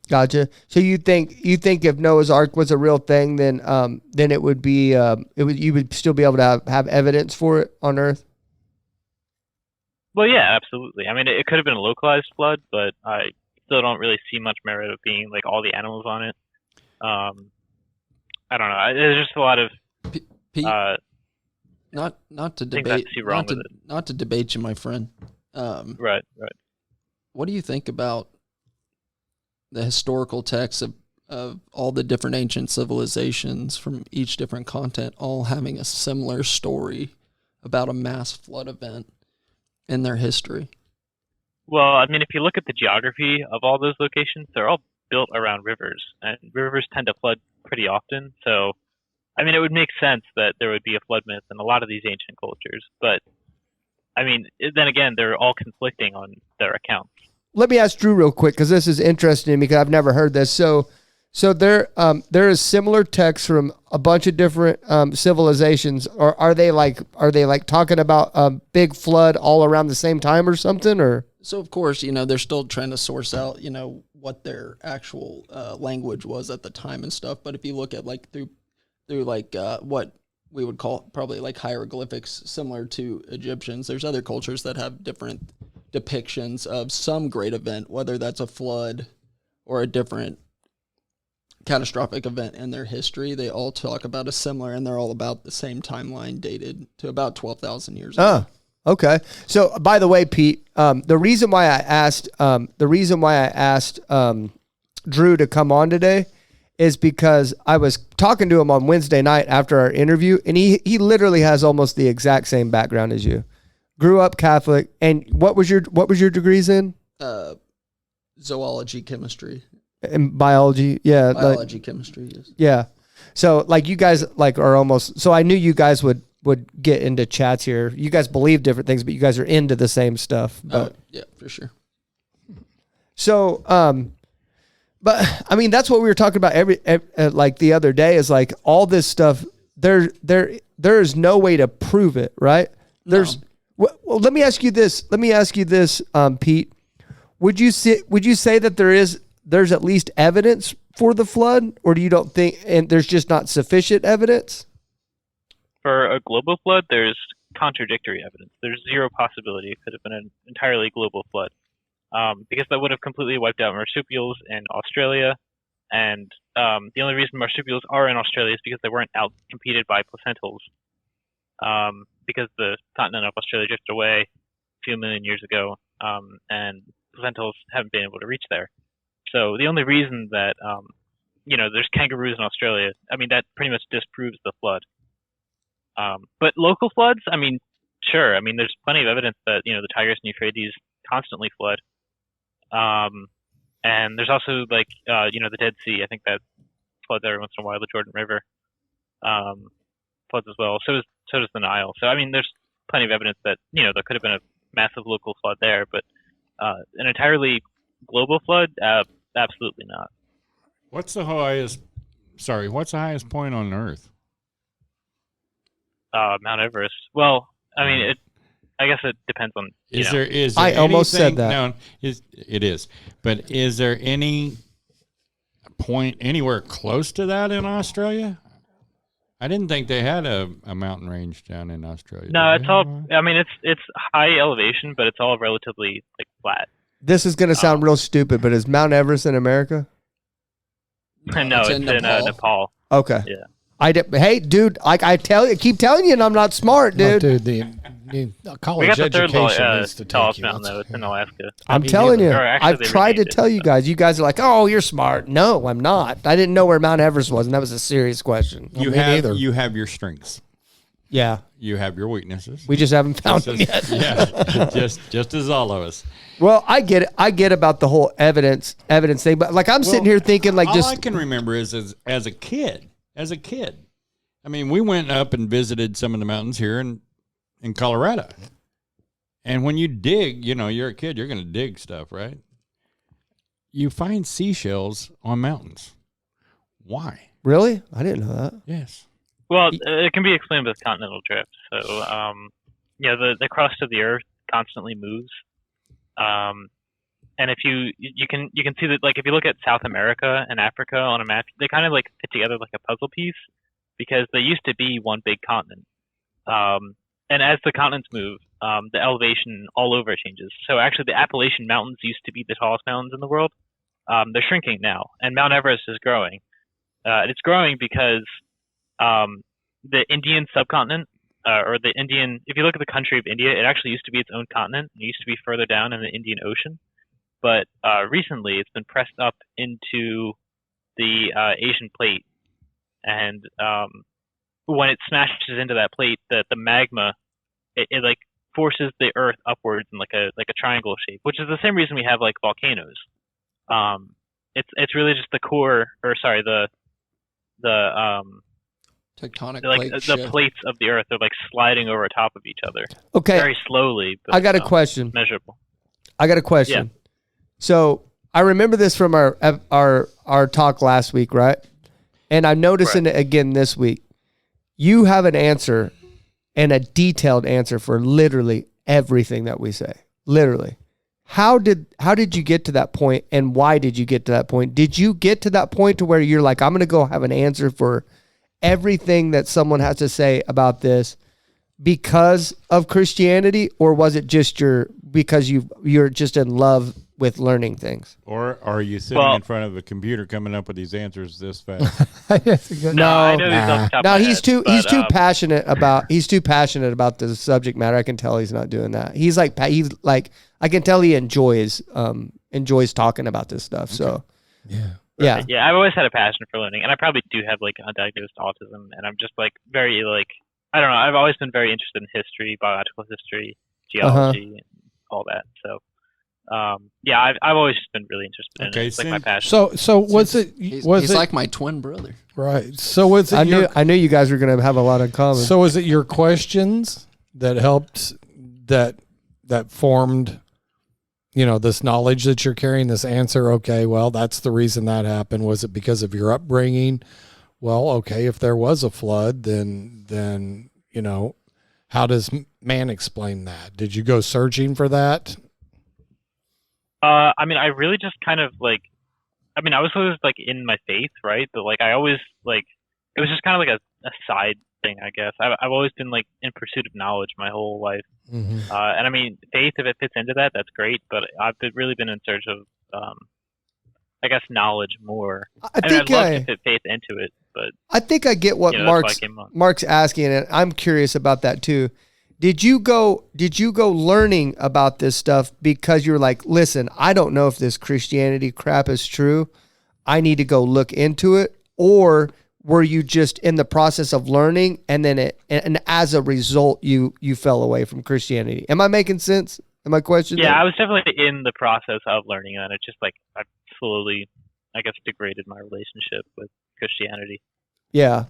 Gotcha. So you think if Noah's Ark was a real thing, then it would be you would still be able to have evidence for it on Earth? Well, yeah, absolutely. I mean, it could have been a localized flood, but I still don't really see much merit of being like all the animals on it. I don't know. There's just a lot of Pete, not to debate, not to debate you, my friend. Right. What do you think about the historical texts of all the different ancient civilizations from each different continent, all having a similar story about a mass flood event in their history? Well, I mean, if you look at the geography of all those locations, they're all built around rivers, and rivers tend to flood pretty often. So, I mean, it would make sense that there would be a flood myth in a lot of these ancient cultures. But, I mean, then again, they're all conflicting on their accounts. Let me ask Drew real quick, because this is interesting to me, because I've never heard this. So there is similar texts from a bunch of different civilizations, or are they like talking about a big flood all around the same time or something? Or so of course they're still trying to source out what their actual language was at the time and stuff. But if you look at like through like what we would call probably like hieroglyphics similar to Egyptians, there's other cultures that have different depictions of some great event, whether that's a flood or a different catastrophic event in their history. They all talk about a similar, and they're all about the same timeline, dated to about 12,000 years ago. Oh, okay. So, by the way, Pete, the reason why I asked Drew to come on today is because I was talking to him on Wednesday night after our interview, and he literally has almost the exact same background as you. Grew up Catholic, and what was your degrees in? Zoology, chemistry, and biology. Yeah, biology, chemistry. Yes. Yeah. So like you guys like are almost. So I knew you guys would would get into chats here. You guys believe different things, but you guys are into the same stuff. But yeah, for sure. so, but I mean, that's what we were talking about like the other day is like all this stuff. There is no way to prove it, right? There's. Well, let me ask you this. Pete. Would you say that there's at least evidence for the flood, or do you don't think, and there's just not sufficient evidence? For a global flood, there's contradictory evidence. There's zero possibility it could have been an entirely global flood, because that would have completely wiped out marsupials in Australia, and the only reason marsupials are in Australia is because they weren't out competed by placentals, because the continent of Australia drifted away a few million years ago, and placentals haven't been able to reach there. So the only reason that there's kangaroos in Australia, I mean, that pretty much disproves the flood. But local floods, I mean, sure. I mean, there's plenty of evidence that the Tigris and Euphrates constantly flood. And there's also like the Dead Sea. I think that floods every once in a while. The Jordan River floods as well. So does the Nile. So I mean, there's plenty of evidence that there could have been a massive local flood there, but an entirely global flood, absolutely not. What's the highest point on Earth? Mount Everest. Well, I mean, I guess it depends on. Is there I almost said that. No, it is. But is there any point anywhere close to that in Australia? I didn't think they had a mountain range down in Australia. No, it's all. I mean, it's high elevation, but it's all relatively like flat. This is going to sound real stupid, but is Mount Everest in America? No, it's in Nepal. Okay. Yeah. Hey, dude, like I keep telling you, and I'm not smart, dude. No, dude, the college We got the third education needs to take tallest you. mountain, though. It's in Alaska. I'm telling you, Or actually, I've they tried to renamed it, tell you guys. You guys are like, "Oh, you're smart." No, I'm not. I didn't know where Mount Everest was, and that was a serious question. You have your strengths. Yeah, You have your weaknesses. we just haven't found them yet. Yeah, just as all of us. Well, I get it. I get about the whole evidence thing, but like I'm sitting here thinking, like, all I can remember is as a kid. I mean, we went up and visited some of the mountains here in Colorado. And when you dig, you're a kid, you're going to dig stuff, right? You find seashells on mountains. Why? Really? I didn't know that. Yes. Well, it can be explained with continental drift. So, the crust of the Earth constantly moves. And if you can see that, like, if you look at South America and Africa on a map, they kind of like fit together like a puzzle piece because they used to be one big continent. And as the continents move, the elevation all over changes. So actually, the Appalachian Mountains used to be the tallest mountains in the world. They're shrinking now, and Mount Everest is growing. It's growing because the Indian subcontinent, or the Indian, if you look at the country of India, it actually used to be its own continent. It used to be further down in the Indian Ocean. But recently, it's been pressed up into the Asian plate. And when it smashes into that plate, the magma, it like forces the Earth upwards in like a triangle shape, which is the same reason we have like volcanoes. It's really just the core, or sorry, the Tectonic the plates of the Earth are like sliding over top of each other. Okay. Very slowly. But, I got a question. Measurable. I got a question. Yeah. So I remember this from our talk last week, right? And I'm noticing it again this week. You have an answer and a detailed answer for literally everything that we say. Literally. How did you get to that point, and why did you get to that point? Did you get to that point to where you're like, I'm going to go have an answer for everything that someone has to say about this because of Christianity, or was it just because you're just in love with learning things? Or are you sitting in front of a computer coming up with these answers this fast? No, he's too passionate about the subject matter. I can tell he's not doing that. He's like I can tell he enjoys talking about this stuff. So yeah. I've always had a passion for learning, and I probably do have like undiagnosed autism, and I'm just like very like, I don't know. I've always been very interested in history, biological history, geology, and all that. So yeah, I've always just been really interested in it. It's like my passion. So He's it like my twin brother. right? So was it I knew you guys were going to have a lot in common. So was it your questions that helped that formed, this knowledge that you're carrying, this answer? Okay, well, that's the reason that happened. Was it because of your upbringing? Well, okay, if there was a flood, then how does man explain that? Did you go searching for that? I mean, I really just kind of like, I mean, I was always like in my faith, right? But like, I always like, it was just kind of like a side thing, I guess. I've always been like in pursuit of knowledge my whole life. Mm-hmm. And I mean, faith, if it fits into that, that's great. But really been in search of, I guess, knowledge more. I mean, I'd love to fit faith into it, but I think I get what Mark's asking, and I'm curious about that too. Did you go learning about this stuff because you're like, listen, I don't know if this Christianity crap is true. I need to go look into it, or were you just in the process of learning and then and as a result you fell away from Christianity? Am I making sense? Am I questioning? Yeah, I was definitely in the process of learning, and it just like I slowly, I guess, degraded my relationship with Christianity. Yeah.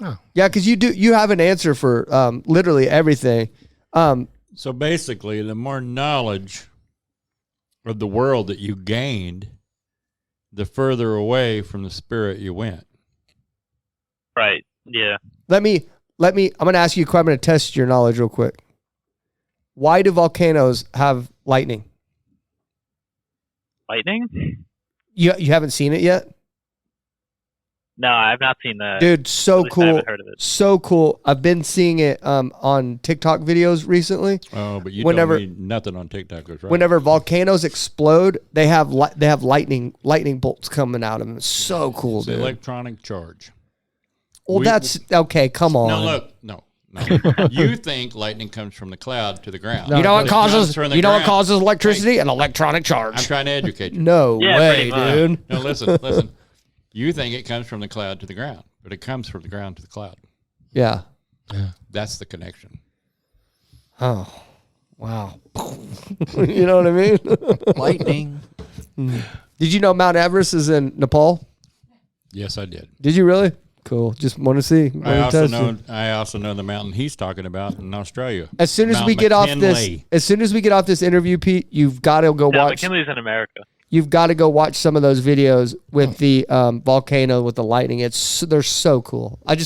Oh. Yeah, because you have an answer for literally everything. So basically, the more knowledge of the world that you gained, the further away from the Spirit you went. Right. Yeah. Let me. I'm going to ask you a question. I'm going to test your knowledge real quick. Why do volcanoes have lightning? Lightning? You haven't seen it yet? No, I've not seen that. Dude, so cool. I haven't heard of it. So cool. I've been seeing it on TikTok videos recently. Oh, but you told me nothing on TikTok was right. Whenever volcanoes explode, they have lightning bolts coming out of them. It's so cool, it's dude. Electronic charge. Well, that's okay. Come on. No, look, no. You think lightning comes from the cloud to the ground. No, you know what causes electricity? An electronic charge. I'm trying to educate you. No way, dude. No, listen. You think it comes from the cloud to the ground, but it comes from the ground to the cloud. Yeah. That's the connection. Oh, wow. You know what I mean? Lightning. Did you know Mount Everest is in Nepal? Yes, I did. Did you really? Cool. Just want to see. I also know the mountain he's talking about in Australia. As soon as we get off this interview, Pete, you've got to go watch. McKinley's in America. You've got to go watch some of those videos with the volcano with the lightning. They're so cool. I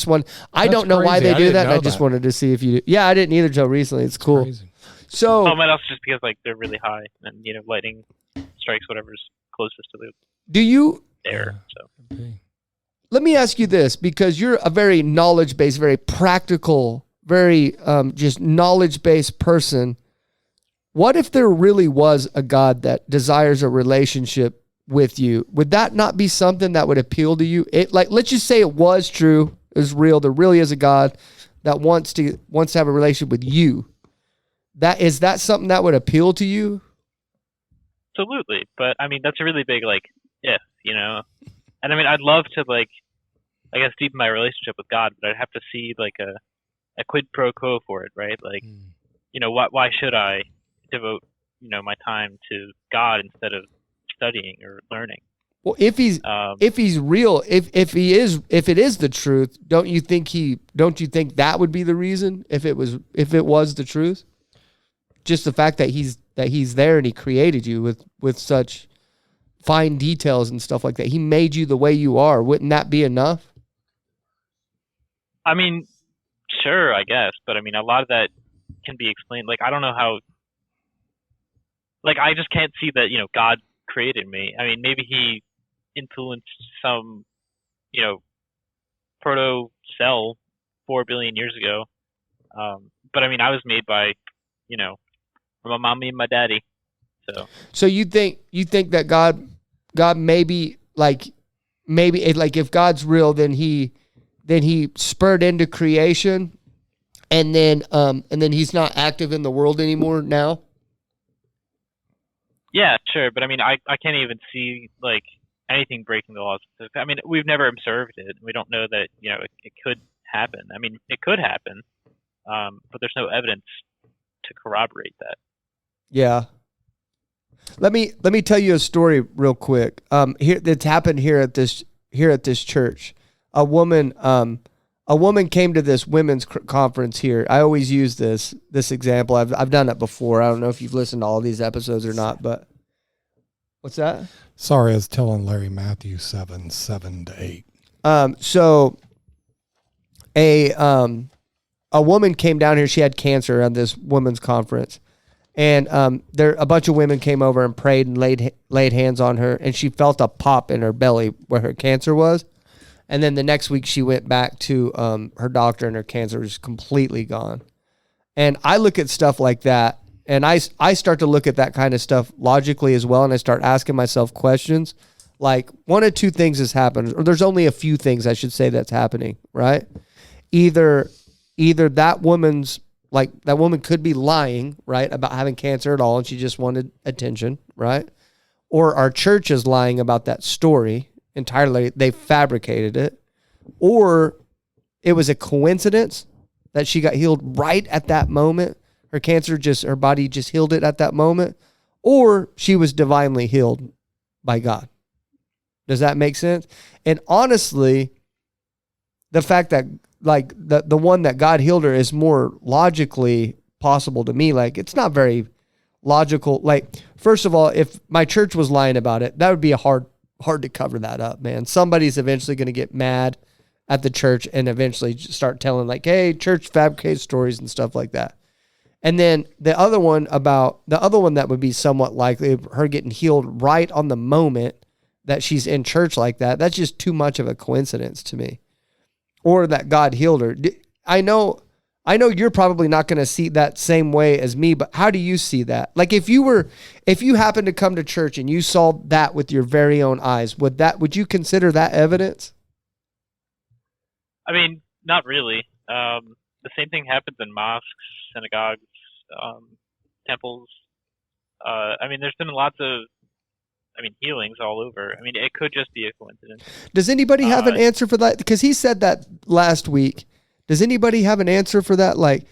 don't know why they do that. I just wanted to see if you. Yeah, I didn't either till recently. It's cool. Crazy. So. Oh, but also just because like they're really high and lightning strikes whatever's closest to the. Do you? There. So. Let me ask you this, because you're a very knowledge-based, very practical, very just knowledge-based person. What if there really was a God that desires a relationship with you? Would that not be something that would appeal to you? Let's just say it was true, is real. There really is a God that wants to have a relationship with you. Is that something that would appeal to you? Absolutely, but I mean that's a really big if, and I mean I'd love to I guess deepen my relationship with God, but I'd have to see a quid pro quo for it, right? Why should I devote my time to God instead of studying or learning? Well, if he's real, if it is the truth, don't you think that would be the reason if it was the truth? Just the fact that he's there and he created you with such fine details and stuff like that. He made you the way you are. Wouldn't that be enough? I mean, sure, I guess, but I mean a lot of that can be explained. I don't know how. I just can't see that God created me. I mean, maybe he influenced some proto cell 4 billion years ago. But I mean, I was made by my mommy and my daddy. So you think that God maybe if God's real, then he spurred into creation, and then he's not active in the world anymore now? Yeah, sure, but I mean, I can't even see anything breaking the laws. I mean, we've never observed it. We don't know that it could happen. I mean, it could happen, but there's no evidence to corroborate that. Yeah. Let me tell you a story real quick. Here that's happened here at this church. A woman came to this women's conference here. I always use this example. I've done it before. I don't know if you've listened to all these episodes or not, but what's that? Sorry, I was telling Larry Matthew 7:7-8. So a woman came down here. She had cancer at this women's conference. And a bunch of women came over and prayed and laid hands on her, and she felt a pop in her belly where her cancer was. And then the next week she went back to her doctor, and her cancer was completely gone. And I look at stuff like that, and I start to look at that kind of stuff logically as well, and I start asking myself questions. Like, one of two things has happened, or there's only a few things I should say that's happening, right? Either that woman could be lying, right, about having cancer at all, and she just wanted attention, right? Or our church is lying about that story entirely. They fabricated it. Or it was a coincidence that she got healed right at that moment. Her body just healed it at that moment. Or she was divinely healed by God. Does that make sense? And honestly, the fact that like the one that God healed her is more logically possible to me. Like, it's not very logical. Like, first of all, if my church was lying about it, that would be hard to cover that up, man. Somebody's eventually going to get mad at the church and eventually start telling like, hey, church fabricates stories and stuff like that. And then the other one that would be somewhat likely, her getting healed right on the moment that she's in church like that. That's just too much of a coincidence to me. Or that God healed her. I know you're probably not going to see that same way as me, but how do you see that? Like, if you happened to come to church and you saw that with your very own eyes, would you consider that evidence? I mean, not really. The same thing happens in mosques, synagogues, temples. I mean, there's been lots of healings all over. I mean, it could just be a coincidence. Does anybody have an answer for that? Because he said that last week. Does anybody have an answer for that? Like,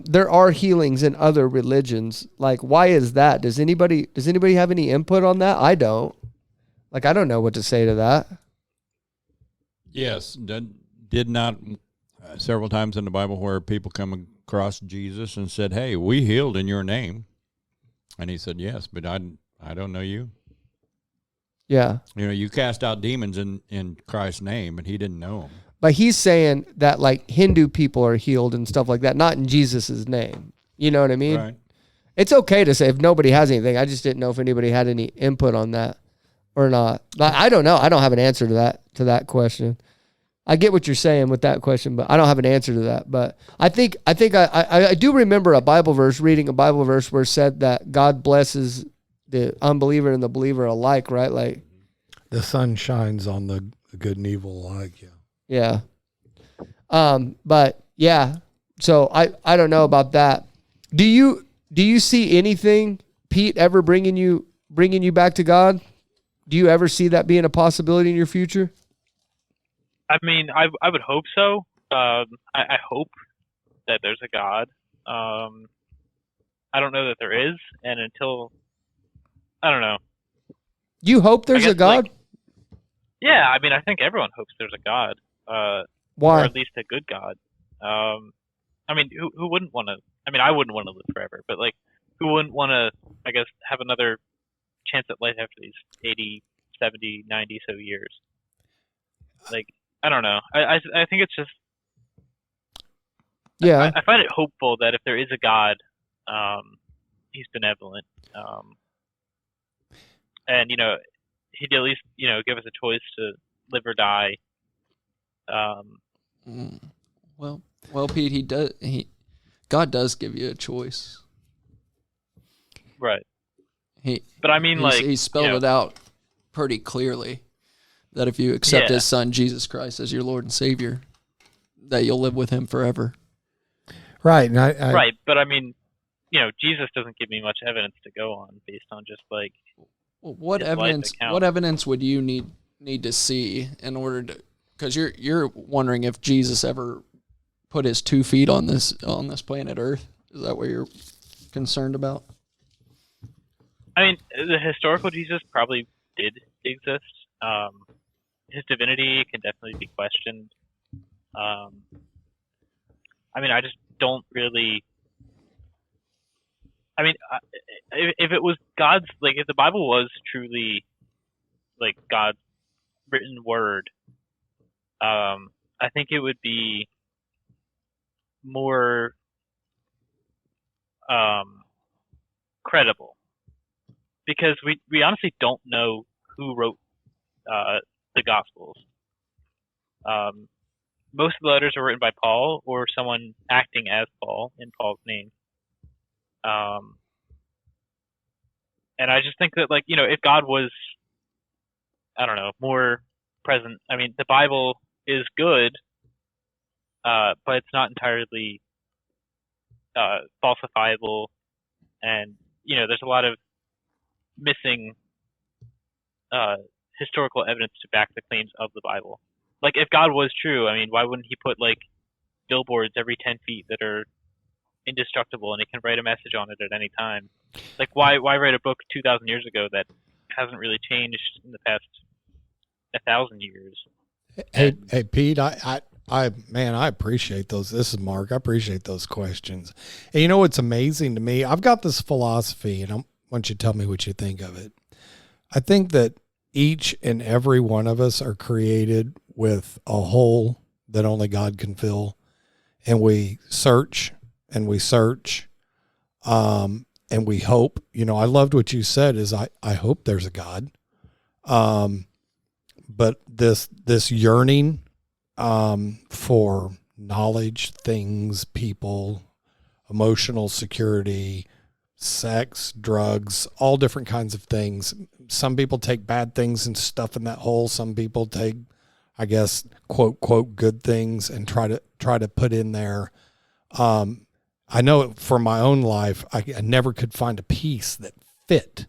there are healings in other religions. Like, why is that? Does anybody have any input on that? I don't. Like, I don't know what to say to that. Yes. Did not several times in the Bible where people come across Jesus and said, hey, we healed in your name. And he said, yes, but I don't know you. Yeah. You cast out demons in Christ's name, and he didn't know them. But he's saying that, like, Hindu people are healed and stuff like that, not in Jesus' name. You know what I mean? Right. It's okay to say if nobody has anything. I just didn't know if anybody had any input on that or not. I don't know. I don't have an answer to that question. I get what you're saying with that question, but I don't have an answer to that. But I think I do remember reading a Bible verse where it said that God blesses the unbeliever and the believer alike, right? Like, the sun shines on the good and evil alike. Yeah. But yeah. So I don't know about that. Do you see anything, Pete, ever bringing you back to God? Do you ever see that being a possibility in your future? I mean, I would hope so. I hope that there's a God. I don't know that there is, and until I don't know. You hope there's a God? Like, yeah, I mean, I think everyone hopes there's a God. Why? Or at least a good God. I mean, who wouldn't want to? I mean, I wouldn't want to live forever, but like, who wouldn't want to? I guess have another chance at life after these 80, 70, 90 so years. Like, I don't know. I think it's just. Yeah. I find it hopeful that if there is a God, he's benevolent. And he'd at least give us a choice to live or die. Well, Pete, God does give you a choice, right? But I mean, he spelled it out pretty clearly that if you accept His Son Jesus Christ as your Lord and Savior, that you'll live with Him forever. Right, and right. But I mean, Jesus doesn't give me much evidence to go on based on just like. Well, what evidence would you need to see in order to? Because you're wondering if Jesus ever put his 2 feet on this planet Earth. Is that what you're concerned about? I mean, the historical Jesus probably did exist. His divinity can definitely be questioned. I mean, I just don't really. I mean, if it was God's, like, if the Bible was truly like God's written word, I think it would be more credible, because we honestly don't know who wrote the Gospels. Most of the letters are written by Paul or someone acting as Paul in Paul's name. And I just think that, like, if God was, I don't know, more present. I mean, the Bible is good, but it's not entirely falsifiable, and there's a lot of missing historical evidence to back the claims of the Bible. Like, if God was true, I mean, why wouldn't he put, like, billboards every 10 feet that are indestructible and he can write a message on it at any time? Like, why write a book 2,000 years ago that hasn't really changed in the past 1,000 years? Hey, Pete, I appreciate those. This is Mark. I appreciate those questions. And you know what's amazing to me? I've got this philosophy, and I want you to tell me what you think of it. I think that each and every one of us are created with a hole that only God can fill. And we search and we search, and we hope. I loved what you said is I hope there's a God. But this yearning for knowledge, things, people, emotional security, sex, drugs, all different kinds of things. Some people take bad things and stuff in that hole. Some people take, I guess, quote, good things and try to put in there. I know for my own life, I never could find a piece that fit.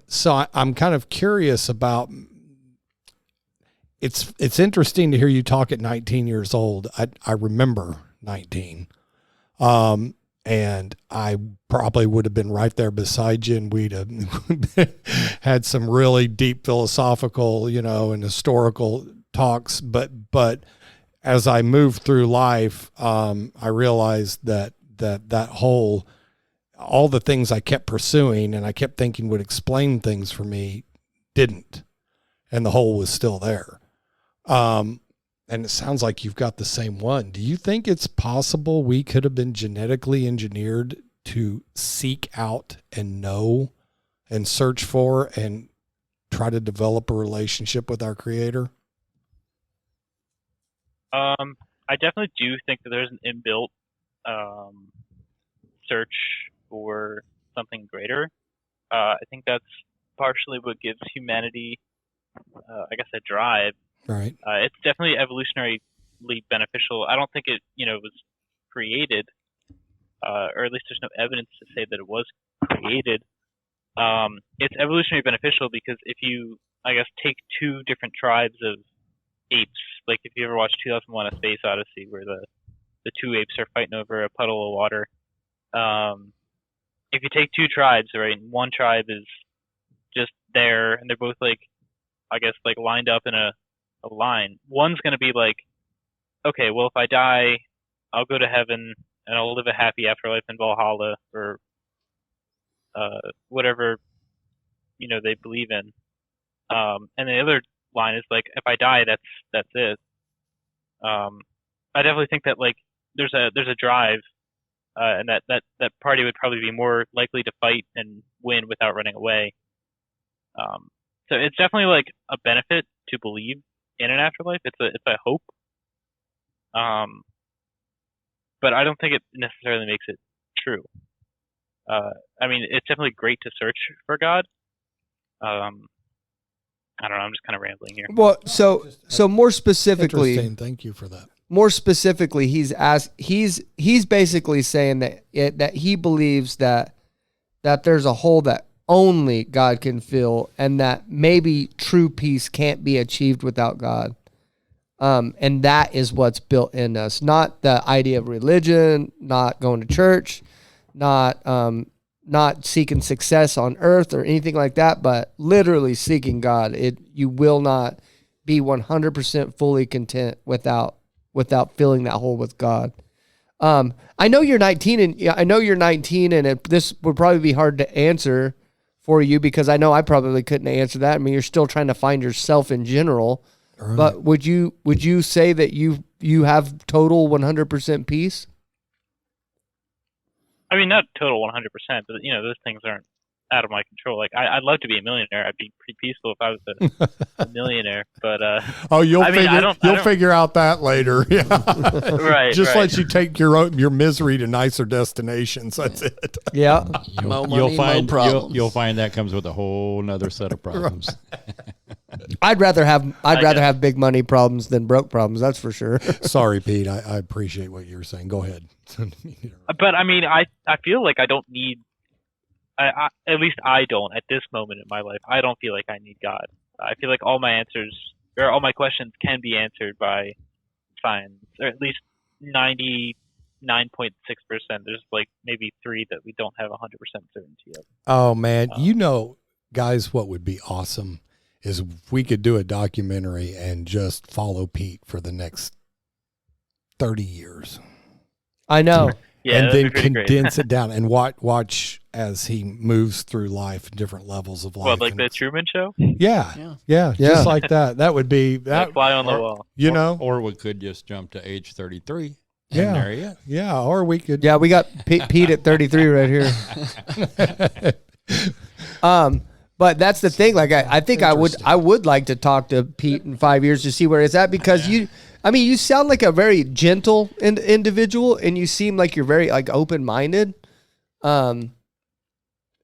So I'm kind of curious about, it's interesting to hear you talk at 19 years old. I remember 19. And I probably would have been right there beside you, and we'd have had some really deep philosophical, and historical talks. But as I moved through life, I realized that whole, all the things I kept pursuing and I kept thinking would explain things for me didn't, and the hole was still there. And it sounds like you've got the same one. Do you think it's possible we could have been genetically engineered to seek out and know and search for and try to develop a relationship with our Creator? I definitely do think that there's an inbuilt search for something greater. I think that's partially what gives humanity, I guess, a drive. Right. It's definitely evolutionarily beneficial. I don't think it, was created, or at least there's no evidence to say that it was created. It's evolutionarily beneficial because if you, I guess, take two different tribes of apes, like if you ever watched 2001: A Space Odyssey, where the two apes are fighting over a puddle of water. If you take two tribes, right, and one tribe is just there, and they're both, like, I guess, like, lined up in a line. One's going to be like, okay, well, if I die, I'll go to heaven and I'll live a happy afterlife in Valhalla, or whatever they believe in. And the other line is like, if I die, that's it. I definitely think that, like, there's a drive, and that party would probably be more likely to fight and win without running away. So it's definitely, like, a benefit to believe in an afterlife. It's a hope. But I don't think it necessarily makes it true. I mean, it's definitely great to search for God. I don't know. I'm just kind of rambling here. Well, so more specifically, Thank you for that. More specifically, he's basically saying that he believes that there's a hole that only God can fill, and that maybe true peace can't be achieved without God. And that is what's built in us, not the idea of religion, not going to church, not not seeking success on earth or anything like that, but literally seeking God. You will not be 100% fully content without filling that hole with God. I know you're 19, and this would probably be hard to answer for you because I know I probably couldn't answer that. I mean, you're still trying to find yourself in general. Right. But would you say that you have total 100% peace? I mean, not total 100%, but those things aren't out of my control. Like I'd love to be a millionaire. I'd be pretty peaceful if I was a millionaire. But you'll figure out that later. Yeah, right. Just right. let you take your misery to nicer destinations. That's it. Yeah, you'll find that comes with a whole nother set of problems. I'd rather have big money problems than broke problems. That's for sure. Sorry, Pete. I appreciate what you're saying. Go ahead. But I mean, I feel like I don't need. At least I don't at this moment in my life. I don't feel like I need God. I feel like all my answers or all my questions can be answered by science, or at least 99.6%. There's like maybe 3 that we don't have 100% certainty of. Oh man, guys, what would be awesome is if we could do a documentary and just follow Pete for the next 30 years. I know. Yeah, and then condense it down and watch as he moves through life, different levels of life. What, like the Truman Show? Yeah, just like that. That would be that. Fly on the wall. Or we could just jump to age 33. Yeah, there he is. Yeah, or we could. Yeah, we got Pete at 33 right here. But that's the thing. Like, I think I would like to talk to Pete in 5 years to see where it's at because you sound like a very gentle individual, and you seem like you're very like open-minded.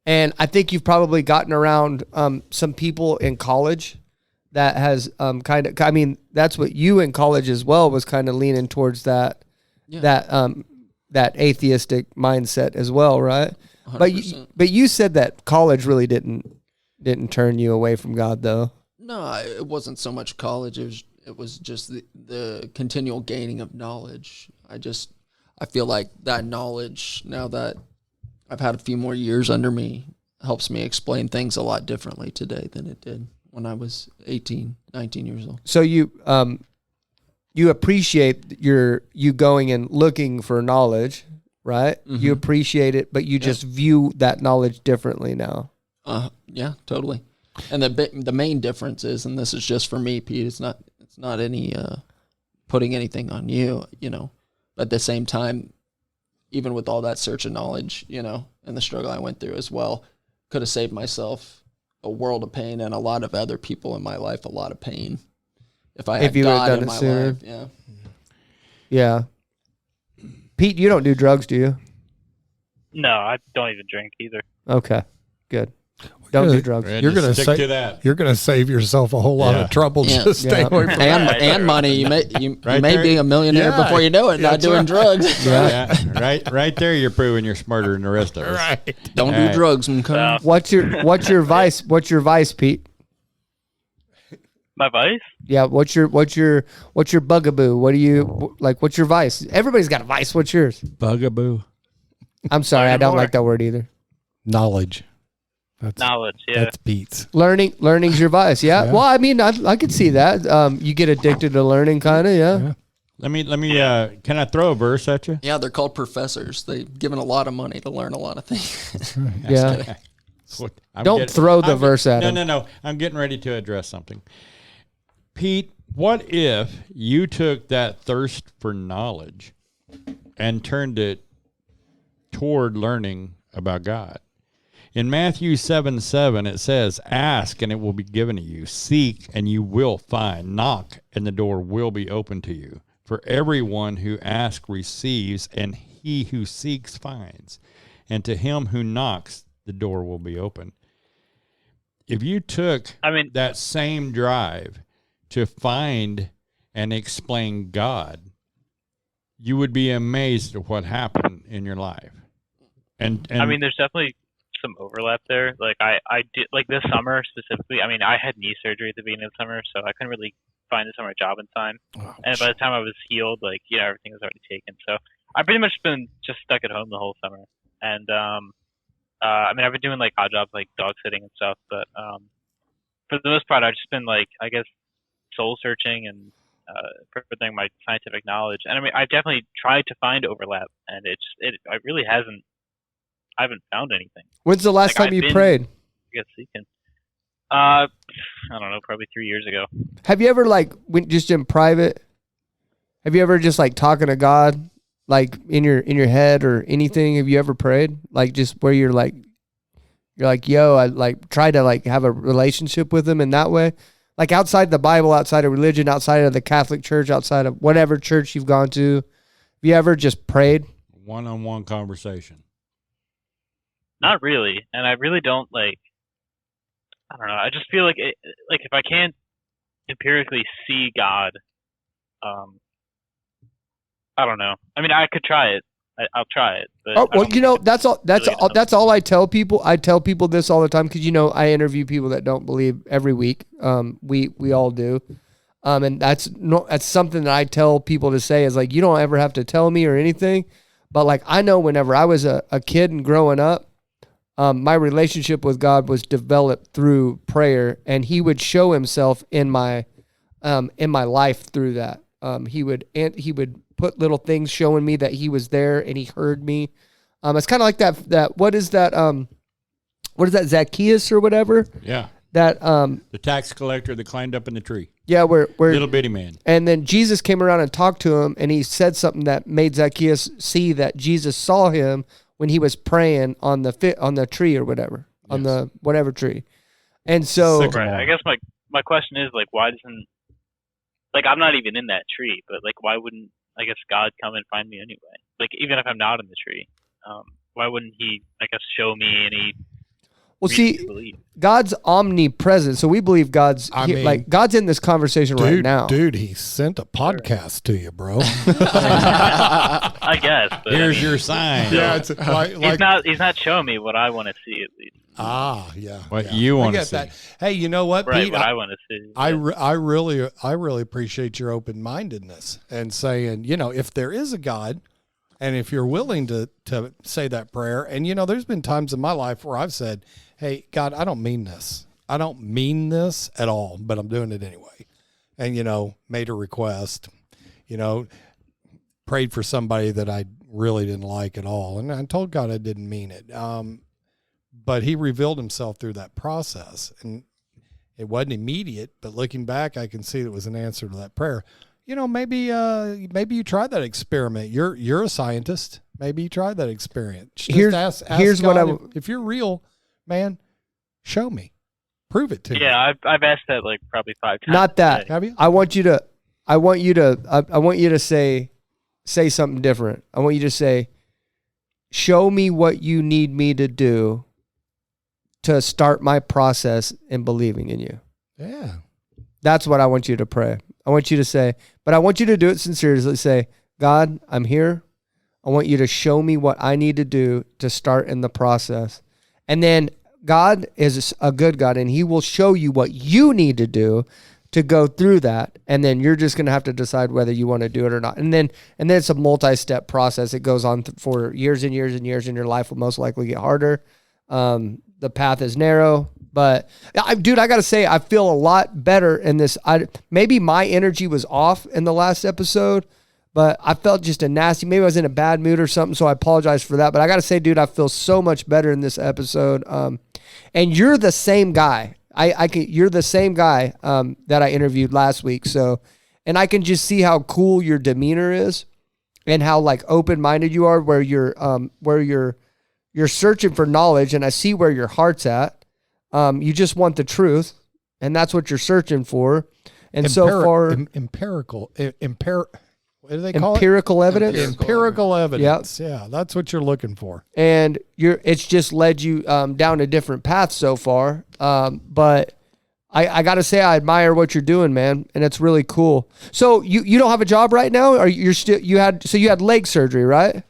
And I think you've probably gotten around some people in college that has that's what you in college as well was kind of leaning towards that atheistic mindset as well, right? 100%. But but you said that college really didn't turn you away from God, though. No, it wasn't so much college. It was just the continual gaining of knowledge. I feel like that knowledge, now that I've had a few more years under me, helps me explain things a lot differently today than it did when I was 18, 19 years old. So you appreciate you going and looking for knowledge, right? Mm-hmm. You appreciate it, but you just view that knowledge differently now. Yeah, totally. And the main difference is, and this is just for me, Pete, it's not any putting anything on you, but at the same time, even with all that search of knowledge, and the struggle I went through as well, could have saved myself a world of pain and a lot of other people in my life a lot of pain if I had God in my life. Yeah. Yeah. Pete, you don't do drugs, do you? No, I don't even drink either. Okay, good. Don't do drugs. You're gonna stick to that. You're gonna save yourself a whole lot of trouble. Just stay away from that. And money. You may be a millionaire before you know it. Not doing drugs. Yeah. Right there. You're proving you're smarter than the rest of us. Right. Don't do drugs, okay? What's your vice? What's your vice, Pete? My vice? Yeah. What's your bugaboo? What do you like? What's your vice? Everybody's got a vice. What's yours? Bugaboo. I'm sorry, I don't like that word either. Knowledge. Knowledge, yeah. That's Pete's. Learning's your vice, yeah? Well, I mean, I could see that. You get addicted to learning, kind of, yeah. Let me. Can I throw a verse at you? Yeah, they're called professors. They've given a lot of money to learn a lot of things. Yeah. Don't throw the verse at him. No. I'm getting ready to address something. Pete, what if you took that thirst for knowledge and turned it toward learning about God? In Matthew 7:7, it says, "Ask and it will be given to you. Seek and you will find. Knock and the door will be open to you. For everyone who asks receives, and he who seeks finds. And to him who knocks, the door will be open." If you took that same drive to find and explain God, you would be amazed at what happened in your life. And there's definitely some overlap there. Like I did, like this summer specifically. I had knee surgery at the beginning of the summer, so I couldn't really find a summer job in time. And by the time I was healed, everything was already taken. So I pretty much been just stuck at home the whole summer. And I mean, I've been doing like odd jobs like dog sitting and stuff, but for the most part, I've just been like, I guess, soul searching and furthering my scientific knowledge. And I mean, I've definitely tried to find overlap, and it really hasn't. I haven't found anything. When's the last Like, time you prayed? I guess seeking. I don't know, probably 3 years ago. Have you ever like went just in private? Have you ever just like talking to God, like in your head or anything? Have you ever prayed like just where you're like, yo, I like try to like have a relationship with Him in that way, like outside the Bible, outside of religion, outside of the Catholic Church, outside of whatever church you've gone to? Have you ever just prayed? One-on-one conversation. Not really, and I really don't like. I don't know. I just feel like like if I can't empirically see God, I don't know. I mean, I could try it. I'll try it. But Oh well, you know that's all. That's all I tell people. I tell people this all the time because I interview people that don't believe every week. We all do, and that's something that I tell people to say is like you don't ever have to tell me or anything, but like I know whenever I was a kid and growing up, my relationship with God was developed through prayer, and He would show Himself in my life through that. He would put little things showing me that He was there and He heard me. It's kind of like that. What is that? What is that? Zacchaeus or whatever? Yeah. That the tax collector that climbed up in the tree. Yeah, where little bitty man. And then Jesus came around and talked to him, and He said something that made Zacchaeus see that Jesus saw him when he was praying on the tree or whatever, on the whatever tree. And so, right. I guess my question is like, why doesn't, like, I'm not even in that tree, but like, why wouldn't, I guess, God come and find me anyway? Like, even if I'm not in the tree, why wouldn't He, I guess, show me any? Well, see, God's omnipresent, so we believe God's in this conversation right now. Dude, He sent a podcast to you, bro. I guess. But Here's your sign. Yeah, it's like he's not showing me what I want to see at least. Ah, yeah. What you want to see. That. Hey, you know what, right, Pete? What I want to see. I really appreciate your open-mindedness and saying, if there is a God, and if you're willing to say that prayer, and there's been times in my life where I've said, hey, God, I don't mean this. I don't mean this at all, but I'm doing it anyway. And, made a request, prayed for somebody that I really didn't like at all. And I told God I didn't mean it. But He revealed Himself through that process. And it wasn't immediate, but looking back, I can see it was an answer to that prayer. Maybe you tried that experiment. You're a scientist. Maybe you tried that experiment. Just ask here's God, what if you're real, man, show me, prove it to me. Yeah, I've asked that like probably 5 times. Not that. Today. Have you? I want you to say something different. I want you to say, show me what you need me to do to start my process in believing in you. Yeah. That's what I want you to pray. I want you to say, but I want you to do it sincerely. Say, God, I'm here. I want you to show me what I need to do to start in the process. And then God is a good God, and He will show you what you need to do to go through that. And then you're just going to have to decide whether you want to do it or not. And then it's a multi-step process. It goes on for years and years and years, and your life will most likely get harder. The path is narrow. But, dude, I got to say, I feel a lot better in this. Maybe my energy was off in the last episode, but I felt just maybe I was in a bad mood or something, so I apologize for that. But I got to say, dude, I feel so much better in this episode. And you're the same guy. You're the same guy that I interviewed last week. So, and I can just see how cool your demeanor is and how, like, open-minded you are, where you're searching for knowledge, and I see where your heart's at. You just want the truth, and that's what you're searching for. And so far, empirical. What do they call empirical it? Evidence. Empirical evidence. Yep. Yeah, that's what you're looking for. And it's just led you down a different path so far. But I got to say, I admire what you're doing, man, and it's really cool. So you don't have a job right now, or you had leg surgery, right?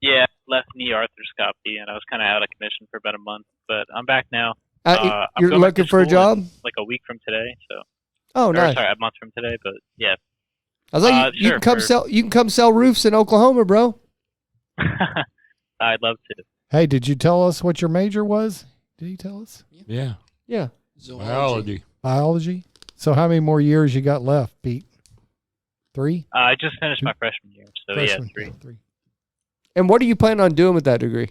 Yeah, left knee arthroscopy, and I was kind of out of commission for about a month, but I'm back now. You're looking for a job? Like a week from today, so. Oh, nice. Sorry, a month from today, but yeah. I was like, you can come sell roofs in Oklahoma, bro. I'd love to. Hey, did you tell us what your major was? Did he tell us? Yeah. Yeah. Biology. Biology. So how many more years you got left, Pete? 3? I just finished my freshman year, so Freshman? yeah, 3. 3. And what are you planning on doing with that degree?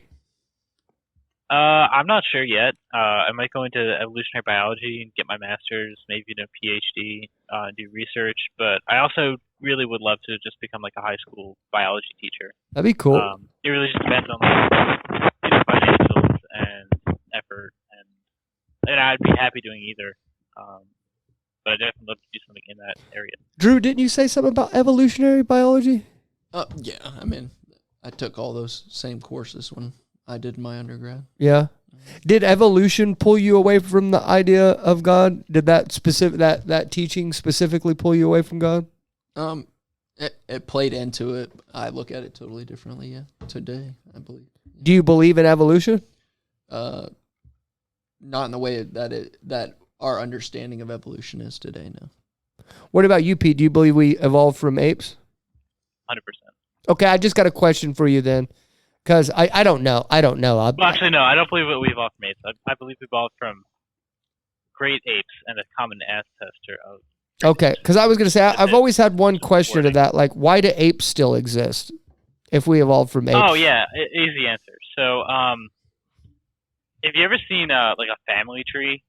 I'm not sure yet. I might go into evolutionary biology and get my master's, maybe do a PhD, do research. But I also really would love to just become like a high school biology teacher. That'd be cool. It really just depends on financials and effort, and I'd be happy doing either. But I definitely love to do something in that area. Drew, didn't you say something about evolutionary biology? Yeah, I mean, I took all those same courses when I did my undergrad. Yeah. Did evolution pull you away from the idea of God? Did that teaching specifically pull you away from God? It played into it. I look at it totally differently. Yeah, today I believe. Do you believe in evolution? Not in the way that our understanding of evolution is today. No. What about you, Pete? Do you believe we evolved from apes? 100%. Okay, I just got a question for you then, because I don't know. Well, actually, no, I don't believe that we evolved from apes. I believe we evolved from great apes and a common ancestor of. Okay, because I was going to say, I've always had one question to that, like, why do apes still exist if we evolved from apes? Oh, yeah, easy answer. So, have you ever seen, like, a family tree?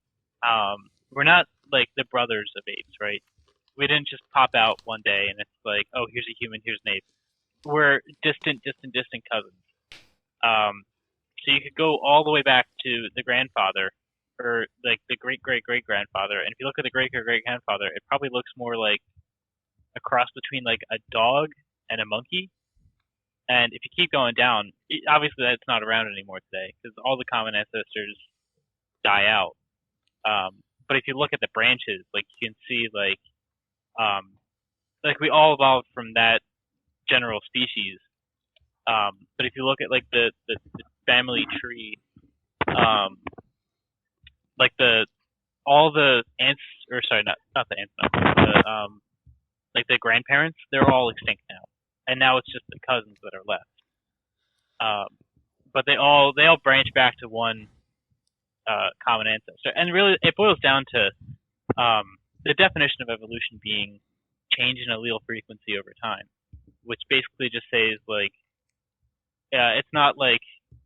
We're not, like, the brothers of apes, right? We didn't just pop out one day and it's like, oh, here's a human, here's an ape. We're distant cousins. So you could go all the way back to the grandfather, or like the great-great-great-grandfather, and if you look at the great-great-great-grandfather, it probably looks more like a cross between like a dog and a monkey. And if you keep going down, obviously that's not around anymore today because all the common ancestors die out. But if you look at the branches, like you can see like we all evolved from that general species. But if you look at like the family tree, like all the aunts, or sorry, not the aunts, no, like the grandparents, they're all extinct now, and now it's just the cousins that are left. But they all branch back to one common ancestor, and really it boils down to the definition of evolution being change in allele frequency over time, which basically just says like, it's not like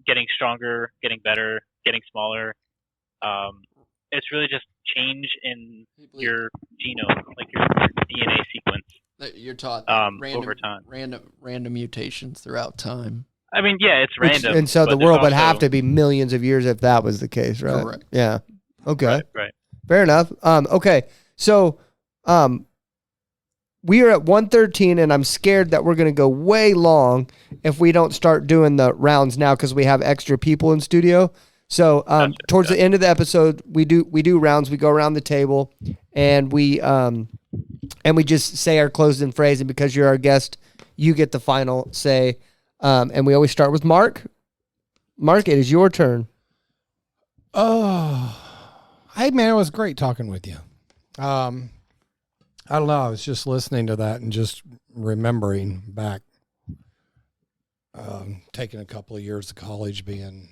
getting stronger, getting better, getting smaller. It's really just change in your genome, like your DNA sequence. You're taught over time, random mutations throughout time. I mean, yeah, it's random. And so the world would have to be millions of years if that was the case, right? Correct. Yeah. Okay. Right. Fair enough. Okay. So, we are at 1:13, and I'm scared that we're going to go way long if we don't start doing the rounds now because we have extra people in studio. So, towards the end of the episode, we do rounds. We go around the table, and we just say our closing phrase. And because you're our guest, you get the final say. And we always start with Mark. Mark, it is your turn. Oh, hey man, it was great talking with you. I don't know. I was just listening to that and just remembering back, taking a couple of years of college, being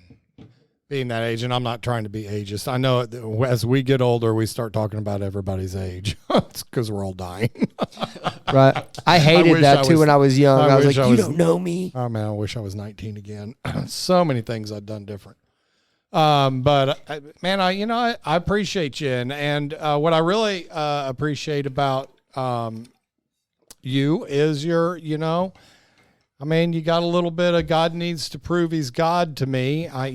that age. And I'm not trying to be ageist. I know as we get older, we start talking about everybody's age. It's because we're all dying. Right. I hated that too when I was young. I was like, you don't know me. Oh man, I wish I was 19 again. So many things I'd done different. But man, I appreciate you. And what I really appreciate about you is you got a little bit of God needs to prove he's God to me. I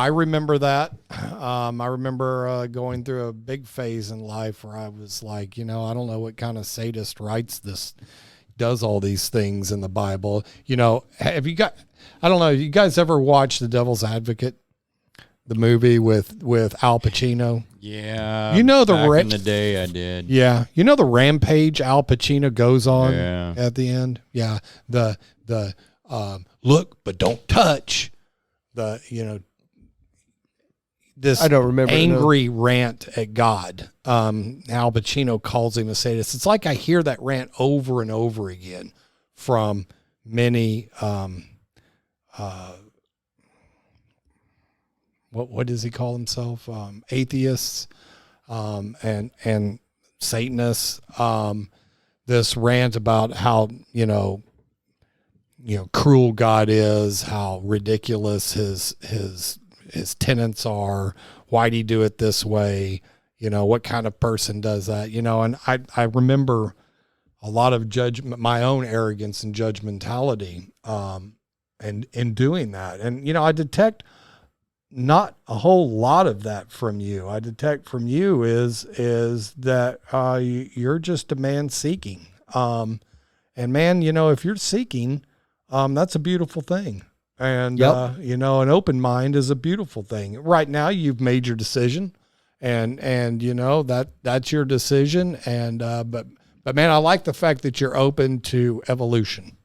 remember that. I remember going through a big phase in life where I was like, I don't know what kind of sadist writes this, does all these things in the Bible. I don't know, you guys ever watch The Devil's Advocate? The movie with Al Pacino? Yeah. Back in the day I did. Yeah. The rampage Al Pacino goes on at the end? Yeah. The look but don't touch. This I don't remember angry rant at God. Al Pacino calls him a sadist. It's like I hear that rant over and over again from many what does he call himself? Atheists, and Satanists. This rant about how, cruel God is, how ridiculous his tenets are. Why'd he do it this way? What kind of person does that? And I remember a lot of my own arrogance and judgmentality, and in doing that. And, I detect not a whole lot of that from you. I detect from you is that, you're just a man seeking. And man, if you're seeking, that's a beautiful thing. And, Yep. an open mind is a beautiful thing. Right now you've made your decision, and that's your decision. And, but man, I like the fact that you're open to evolution,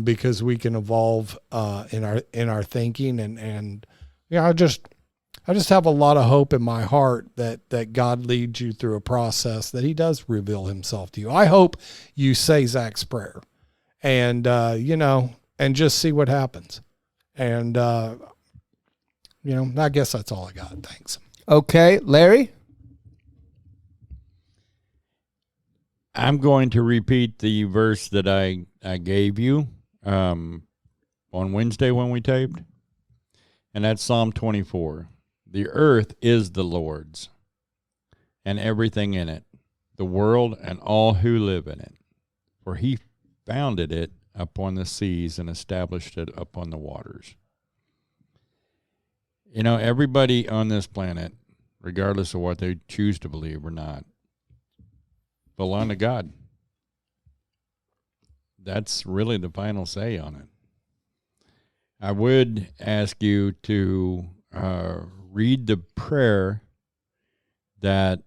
because we can evolve, in our thinking. And, I just have a lot of hope in my heart that God leads you through a process, that he does reveal himself to you. I hope you say Zach's prayer, and, and just see what happens. And, I guess that's all I got. Thanks. Okay, Larry? I'm going to repeat the verse that I gave you on Wednesday when we taped, and that's Psalm 24. The earth is the Lord's, and everything in it, the world and all who live in it. For he founded it upon the seas and established it upon the waters. Everybody on this planet, regardless of what they choose to believe or not, belong to God. That's really the final say on it. I would ask you to read the prayer that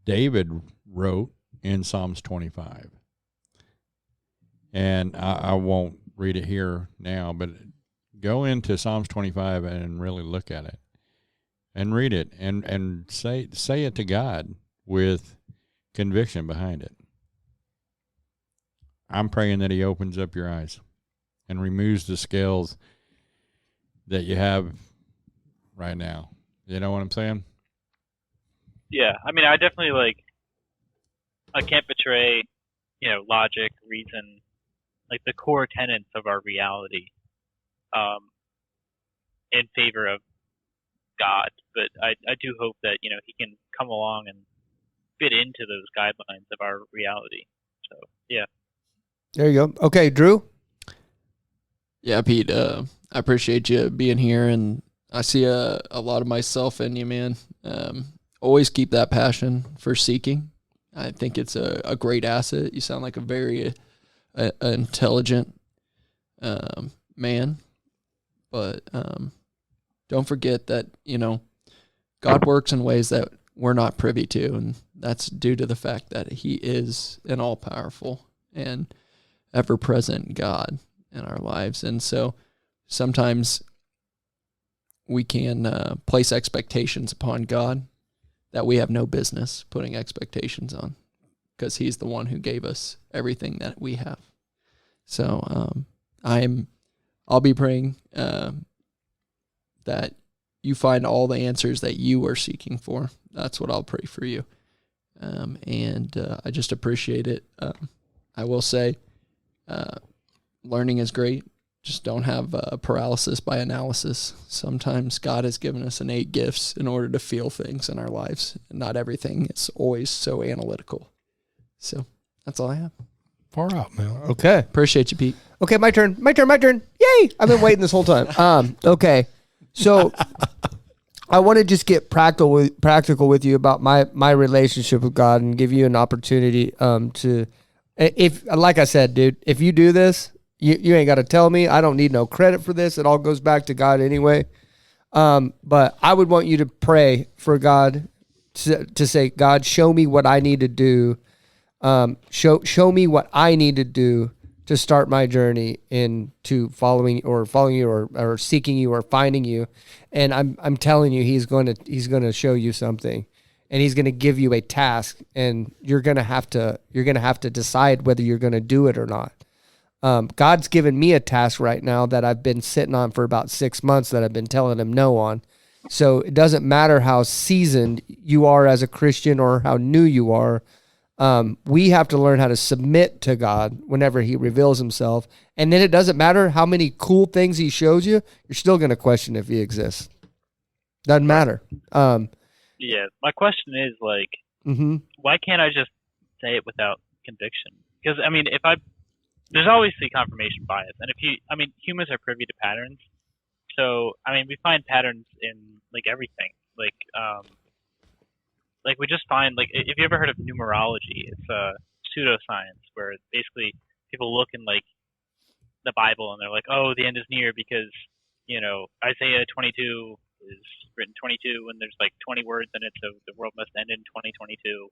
David wrote in Psalms 25. And I won't read it here now, but go into Psalms 25 and really look at it and read it and say it to God with conviction behind it. I'm praying that he opens up your eyes and removes the scales that you have right now. You know what I'm saying? Yeah, I mean, I definitely I can't betray, logic, reason, the core tenets of our reality, in favor of God. But I do hope that, he can come along and fit into those guidelines of our reality. So, yeah. There you go. Okay, Drew? Yeah, Pete, I appreciate you being here, and I see a lot of myself in you, man. Always keep that passion for seeking. I think it's a great asset. You sound like a very intelligent man, but don't forget that, God works in ways that we're not privy to, and that's due to the fact that he is an all-powerful and ever-present God in our lives. And so sometimes we can place expectations upon God that we have no business putting expectations on, because he's the one who gave us everything that we have. So I'll be praying that you find all the answers that you are seeking for. That's what I'll pray for you. And I just appreciate it. I will say, learning is great. Just don't have paralysis by analysis. Sometimes God has given us innate gifts in order to feel things in our lives. And not everything is always so analytical. So that's all I have. Far out, man. Okay. Appreciate you, Pete. Okay, my turn. Yay! I've been waiting this whole time. Okay. So I want to just get practical with you about my relationship with God and give you an opportunity to, if, like I said, dude, if you do this, you ain't got to tell me. I don't need no credit for this. It all goes back to God anyway. But I would want you to pray for God to say, God, show me what I need to do. Show me what I need to do to start my journey into following you or seeking you or finding you. And I'm telling you, he's going to show you something, and he's going to give you a task, and you're going to have to decide whether you're going to do it or not. God's given me a task right now that I've been sitting on for about 6 months that I've been telling him no on. So it doesn't matter how seasoned you are as a Christian or how new you are. We have to learn how to submit to God whenever he reveals himself. And then it doesn't matter how many cool things he shows you, you're still going to question if he exists. Doesn't matter. Yeah, my question is like, why can't I just say it without conviction? Because I mean, there's obviously confirmation bias, and humans are privy to patterns. So I mean, we find patterns in like everything. Like we just find like if you ever heard of numerology, it's a pseudoscience where basically people look in like the Bible and they're like, oh, the end is near because Isaiah 22 is written 22 and there's like 20 words in it, so the world must end in 2022.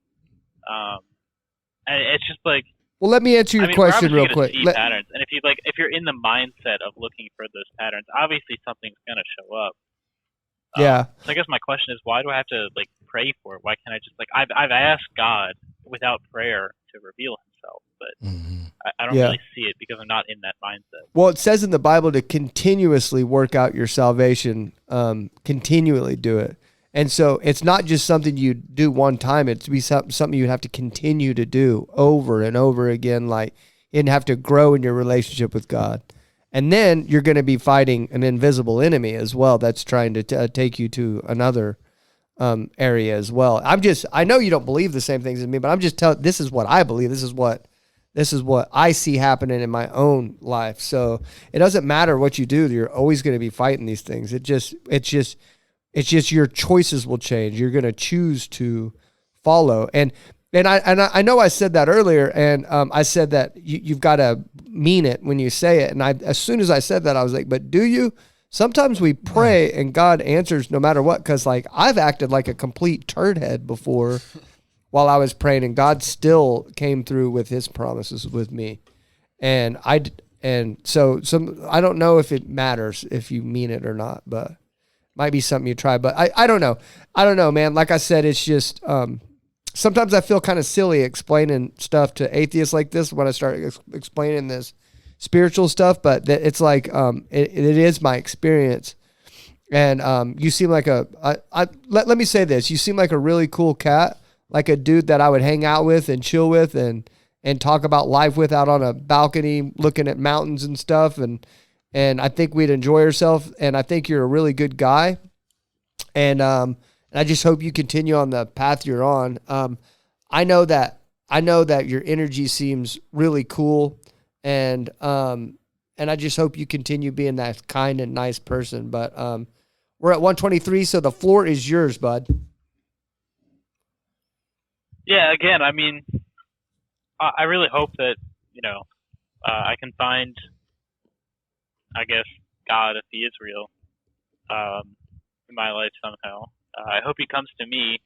And it's just like, well, let me answer your question real quick. Patterns, and if you're in the mindset of looking for those patterns, obviously something's gonna show up. Yeah. So I guess my question is, why do I have to like pray for it? Why can't I just like I've asked God without prayer to reveal himself, but I don't really see it because I'm not in that mindset. Well, it says in the Bible to continuously work out your salvation, continually do it. And so it's not just something you do one time. It's to be something you have to continue to do over and over again. Like you have to grow in your relationship with God. And then you're going to be fighting an invisible enemy as well that's trying to take you to another area as well. I know you don't believe the same things as me, but I'm just telling, this is what I believe. This is what I see happening in my own life. So it doesn't matter what you do. You're always going to be fighting these things. It's just your choices will change. You're going to choose to follow. And I know I said that earlier, and I said that you've got to mean it when you say it. And as soon as I said that, I was like, but do you? Sometimes we pray and God answers no matter what, because like I've acted like a complete turd head before while I was praying, and God still came through with his promises with me. And so I don't know if it matters if you mean it or not, but might be something you try. But I don't know. I don't know, man. Like I said, it's just sometimes I feel kind of silly explaining stuff to atheists like this when I start explaining this spiritual stuff, but it's like it is my experience. And you seem like let me say this. You seem like a really cool cat, like a dude that I would hang out with and chill with and talk about life with out on a balcony looking at mountains and stuff. And I think we'd enjoy ourselves. And I think you're a really good guy. And I just hope you continue on the path you're on. I know that your energy seems really cool. And I just hope you continue being that kind and nice person. But we're at 123, so the floor is yours, bud. Yeah, again, I mean, I really hope that, I can find, I guess, God, if he is real, in my life somehow. I hope he comes to me,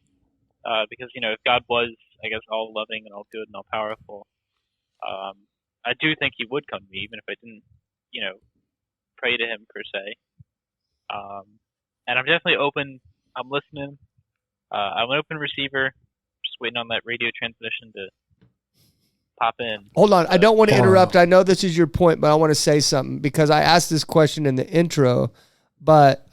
because, if God was, I guess, all loving and all good and all powerful, I do think he would come to me, even if I didn't, pray to him per se. And I'm definitely open. I'm listening. I'm an open receiver. Just waiting on that radio transmission to pop in. Hold on. I don't want to interrupt. I know this is your point, but I want to say something because I asked this question in the intro, but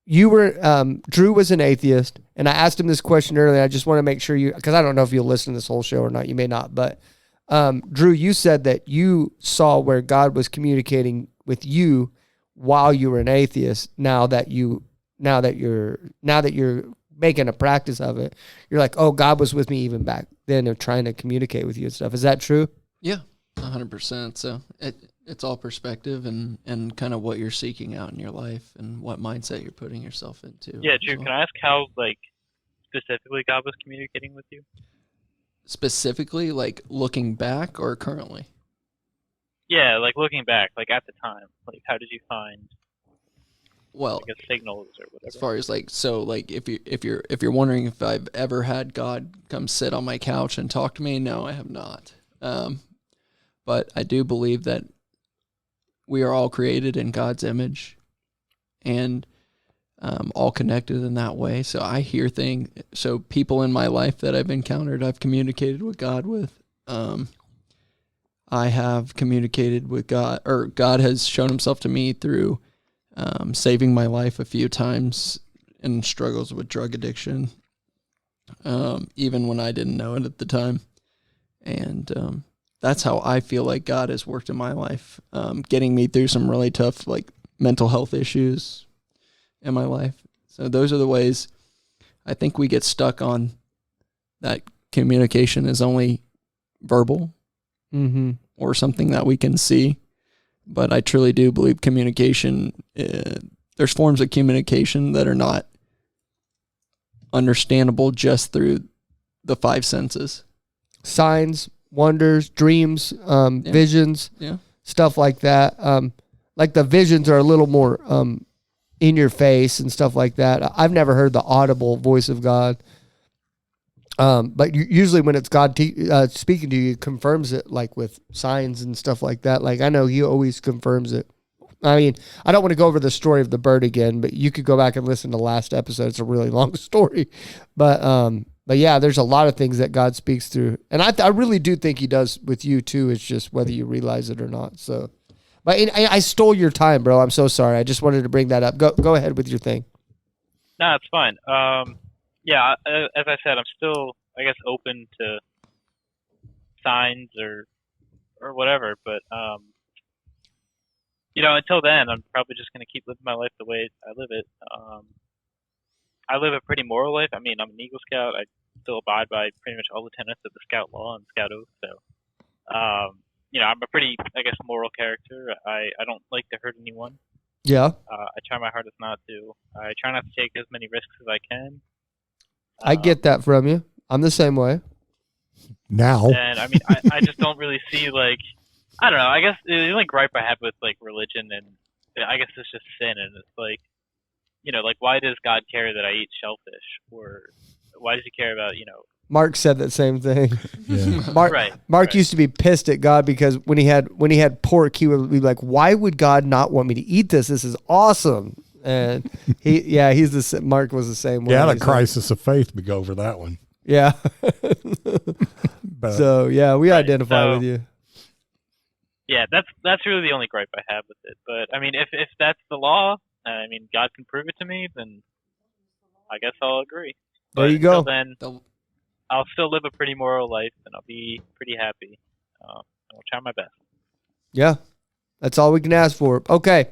you were, Drew was an atheist, and I asked him this question earlier. I just want to make sure because I don't know if you'll listen to this whole show or not. You may not, but Drew, you said that you saw where God was communicating with you while you were an atheist. Now that you're making a practice of it, you're like, oh, God was with me even back then of trying to communicate with you and stuff. Is that true? Yeah, 100%. So it's all perspective and kind of what you're seeking out in your life and what mindset you're putting yourself into. Yeah, Drew, can I ask how, specifically God was communicating with you? Specifically, looking back or currently? Yeah, looking back, at the time. How did you find signals or whatever? As far as if you're wondering if I've ever had God come sit on my couch and talk to me, no, I have not. But I do believe that we are all created in God's image and all connected in that way. So I hear things. So people in my life that I've encountered, I've communicated with God with. I have communicated with God, or God has shown himself to me through saving my life a few times in struggles with drug addiction, even when I didn't know it at the time. And that's how I feel like God has worked in my life, getting me through some really tough, like, mental health issues in my life. So those are the ways I think we get stuck on, that communication is only verbal or something that we can see. But I truly do believe communication, there's forms of communication that are not understandable just through the five senses. Signs, wonders, dreams, visions, stuff like that. Like the visions are a little more in your face and stuff like that. I've never heard the audible voice of God. But usually when it's God speaking to you, he confirms it, like with signs and stuff like that. Like I know he always confirms it. I mean, I don't want to go over the story of the bird again, but you could go back and listen to the last episode. It's a really long story, but yeah, there's a lot of things that God speaks through, and I really do think he does with you too. It's just whether you realize it or not. So, but I stole your time, bro. I'm so sorry. I just wanted to bring that up. Go ahead with your thing. No, it's fine. Yeah, as I said, I'm still, I guess, open to signs or whatever, but until then, I'm probably just going to keep living my life the way I live it. I live a pretty moral life. I mean, I'm an Eagle Scout. I still abide by pretty much all the tenets of the Scout Law and Scout Oath. So, I'm a pretty, I guess, moral character. I don't like to hurt anyone. Yeah. I try my hardest not to. I try not to take as many risks as I can. I get that from you. I'm the same way. Now. And I mean, I just don't really see, like, I don't know. I guess the only gripe I have with, like, religion, and I guess it's just sin, and it's like, like, why does God care that I eat shellfish? Or why does he care about, Mark said that same thing. Yeah. Mark used to be pissed at God because when he had pork, he would be like, "Why would God not want me to eat this? This is awesome." And Mark was the same way. Yeah, the crisis of faith would go over that one. Yeah. But, so yeah, we identify with you. Yeah, that's really the only gripe I have with it. But I mean, if that's the law, I mean, God can prove it to me, then I guess I'll agree. There you go. Then I'll still live a pretty moral life, and I'll be pretty happy. I'll try my best. Yeah, that's all we can ask for. Okay.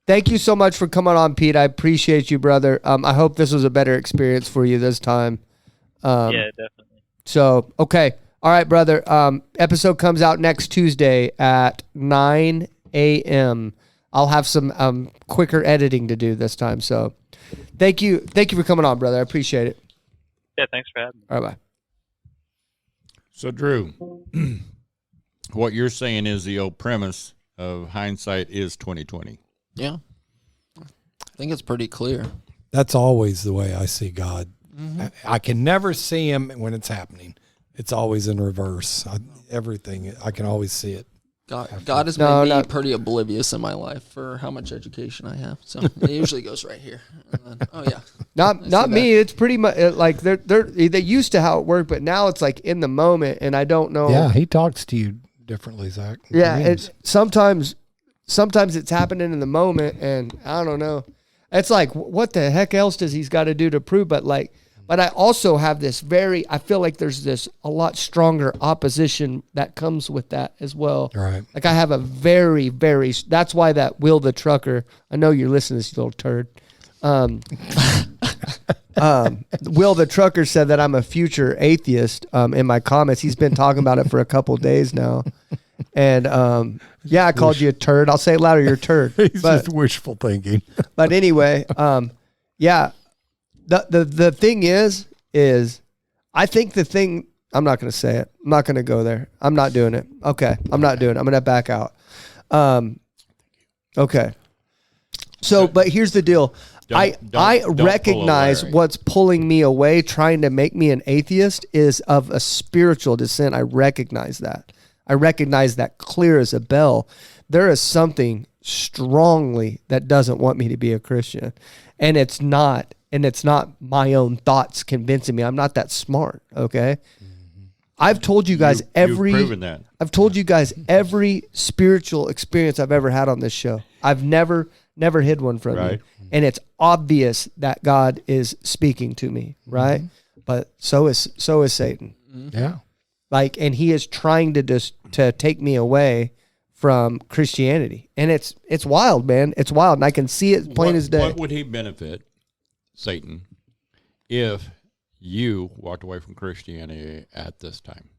Thank you so much for coming on, Pete. I appreciate you, brother. I hope this was a better experience for you this time. Yeah, definitely. So, okay. All right, brother. Episode comes out next Tuesday at 9 a.m. I'll have some quicker editing to do this time. So thank you. Thank you for coming on, brother. I appreciate it. Yeah, thanks for having me. All right, bye. So, Drew, what you're saying is the old premise of hindsight is 20/20. Yeah. I think it's pretty clear. that's always the way I see God. I can never see him when it's happening. It's always in reverse. Everything, I can always see it. God has made me pretty oblivious in my life for how much education I have. So it usually goes right here. And then, oh yeah. Not me. It's pretty much like they used to how it worked, but now it's like in the moment, and I don't know. Yeah, he talks to you differently, Zach. Yeah, it's sometimes it's happening in the moment, and I don't know. It's like, what the heck else does he's got to do to prove? But I also have this I feel like there's this a lot stronger opposition that comes with that as well. Right. Like I have a very, very, that's why that Will the Trucker, I know you're listening to this, you little turd. Will the Trucker said that I'm a future atheist in my comments. He's been talking about it for a couple of days now. And I called you a turd. I'll say it louder, you're a turd. He's just wishful thinking. But anyway, The thing is I think the thing, I'm not going to say it. I'm not going to go there. I'm not doing it. Okay. I'm not doing it. I'm going to back out. Okay. So, but here's the deal. I recognize what's pulling me away, trying to make me an atheist is of a spiritual descent. I recognize that. I recognize that clear as a bell. There is something strongly that doesn't want me to be a Christian. And it's not my own thoughts convincing me. I'm not that smart, okay? I've told you guys You've proven that. I've told you guys every spiritual experience I've ever had on this show. I've never hid one from you. And it's obvious that God is speaking to me, right? But so is Satan. Yeah. Like, and he is trying to take me away from Christianity. And it's wild, man. It's wild. And I can see it plain as day. What would he benefit, Satan, if you walked away from Christianity at this time?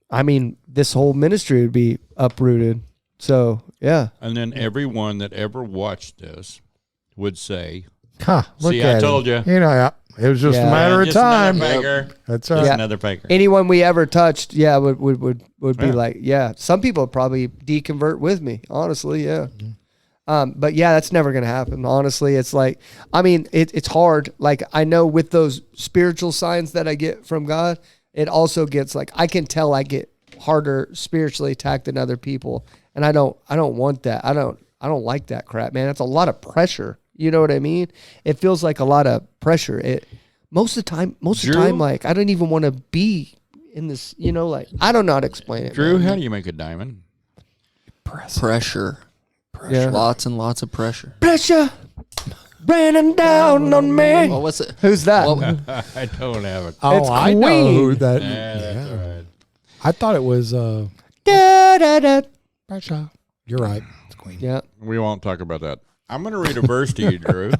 I mean, this whole ministry would be uprooted. So, yeah. And then everyone that ever watched this would say, look see, at I told him. you. You know, yeah, it was just a matter of Just time. another faker. That's Just right. another faker. Anyone we ever touched, would be like, yeah. Some people would probably deconvert with me, honestly, yeah. But yeah, that's never going to happen. Honestly, it's like, I mean, it's hard. Like, I know with those spiritual signs that I get from God, it also gets like, I can tell I get harder spiritually attacked than other people. And I don't want that. I don't like that crap, man. It's a lot of pressure. You know what I mean? It feels like a lot of pressure. Most of the time, like, I don't even want to be in this, you know, like, I don't know how to explain it. Drew, man. how do you make a diamond? Pressure. Yeah. Lots and lots of pressure. Pressure raining down on me. What was it? Who's that? I don't have it. Oh, It's I know who Queen. that. That's all right. I thought it was Da, da, da. Pressure. You're right. It's Queen. Yeah. We won't talk about that. I'm going to read a verse to you, Drew.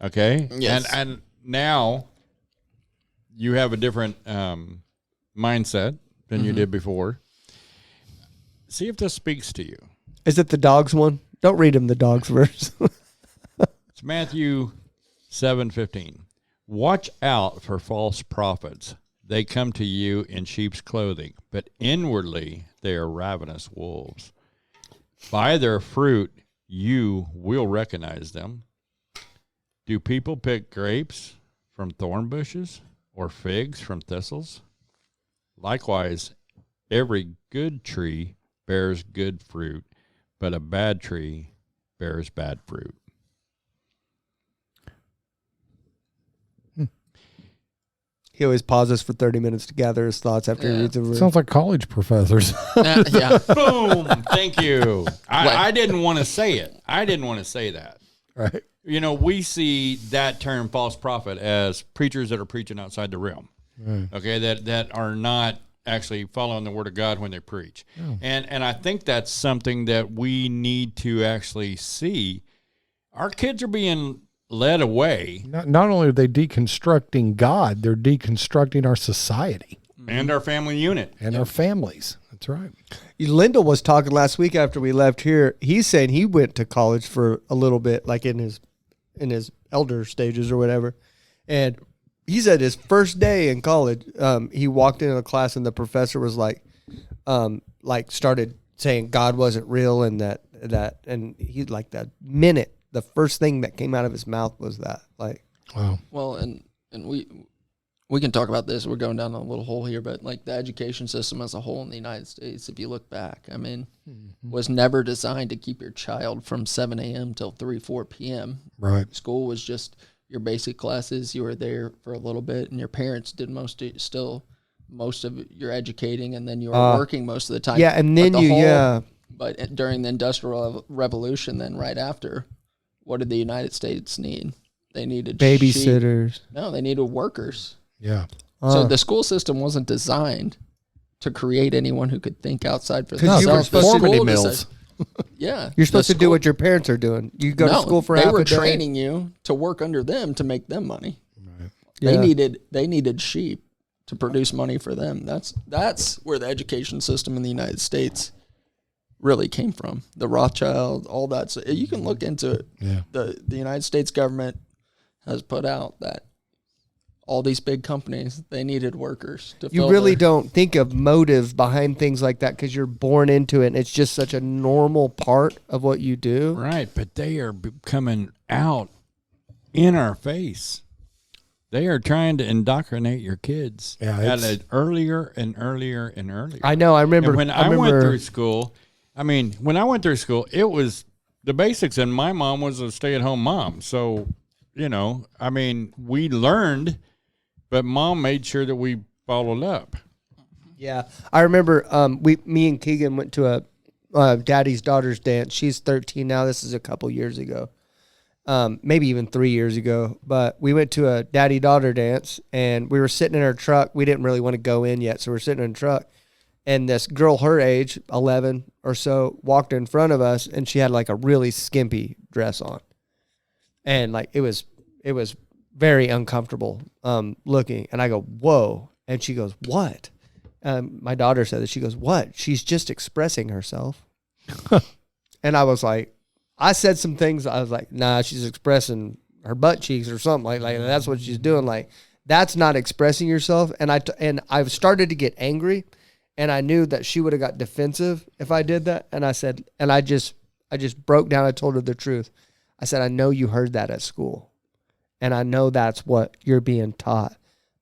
Okay? Yes. And now you have a different mindset than you did before. See if this speaks to you. Is it the dogs one? Don't read him the dogs verse. It's Matthew 7:15. Watch out for false prophets. They come to you in sheep's clothing, but inwardly they are ravenous wolves. By their fruit you will recognize them. Do people pick grapes from thorn bushes or figs from thistles? Likewise, every good tree bears good fruit, but a bad tree bears bad fruit. He always pauses for 30 minutes to gather his thoughts after he reads a verse. Sounds like college professors. Yeah. Boom! Thank you. I didn't want to say it. I didn't want to say that. Right. You know, we see that term false prophet as preachers that are preaching outside the realm. Okay, that are not actually following the word of God when they preach. And I think that's something that we need to actually see. Our kids are being led away. Not only are they deconstructing God, they're deconstructing our society And our family unit. and our families. That's right. Linda was talking last week after we left here. He's saying he went to college for a little bit, like in his elder stages or whatever. And he said his first day in college, he walked into a class and the professor was like started saying God wasn't real and that, and he like that minute, the first thing that came out of his mouth was that, like, Wow. Well, and we can talk about this. We're going down a little hole here, but like the education system as a whole in the United States, if you look back, I mean, was never designed to keep your child from 7 a.m. till 4 p.m. Right. School was just your basic classes. You were there for a little bit, and your parents did most of your educating, and then you were working most of the time. yeah. And then But during the Industrial Revolution, then right after, what did the United States need? They needed babysitters. No, they needed workers. Yeah. So the school system wasn't designed to create anyone who could think outside for 'Cause you were themselves. supposed to- Formative School mills. yeah, You're supposed the to do school- what your parents are doing. You go to school for they half were a day. training you to work under them to make them money. Yeah. They needed sheep to produce money for them. That's where the education system in the United States really came from. The Rothschild, all that. So you can look into it. Yeah. The United States government has put out that all these big companies, they needed workers to You fill really their- don't think of motive behind things like that because you're born into it and it's just such a normal part of what you do. Right, but they are coming out in our face. They are trying to indoctrinate your kids at an earlier and earlier and earlier. I know. I remember And when I went through school, it was the basics, and my mom was a stay-at-home mom. So, we learned, but mom made sure that we followed up. Yeah, I remember. Me and Keegan went to a daddy's daughter's dance. She's 13 now. This is a couple years ago, maybe even 3 years ago. But we went to a daddy daughter dance, and we were sitting in our truck. We didn't really want to go in yet, so we're sitting in a truck. And this girl, her age, 11 or so, walked in front of us, and she had like a really skimpy dress on, and like it was very uncomfortable looking. And I go, "Whoa!" And she goes, "What?" My daughter said that. She goes, "What?" She's just expressing herself. And I was like, I said some things. I was like, "Nah, she's expressing her butt cheeks or something like that's what she's doing. Like that's not expressing yourself." And I've started to get angry, and I knew that she would have got defensive if I did that. And I said, and I just broke down. I told her the truth. I said, "I know you heard that at school, and I know that's what you're being taught.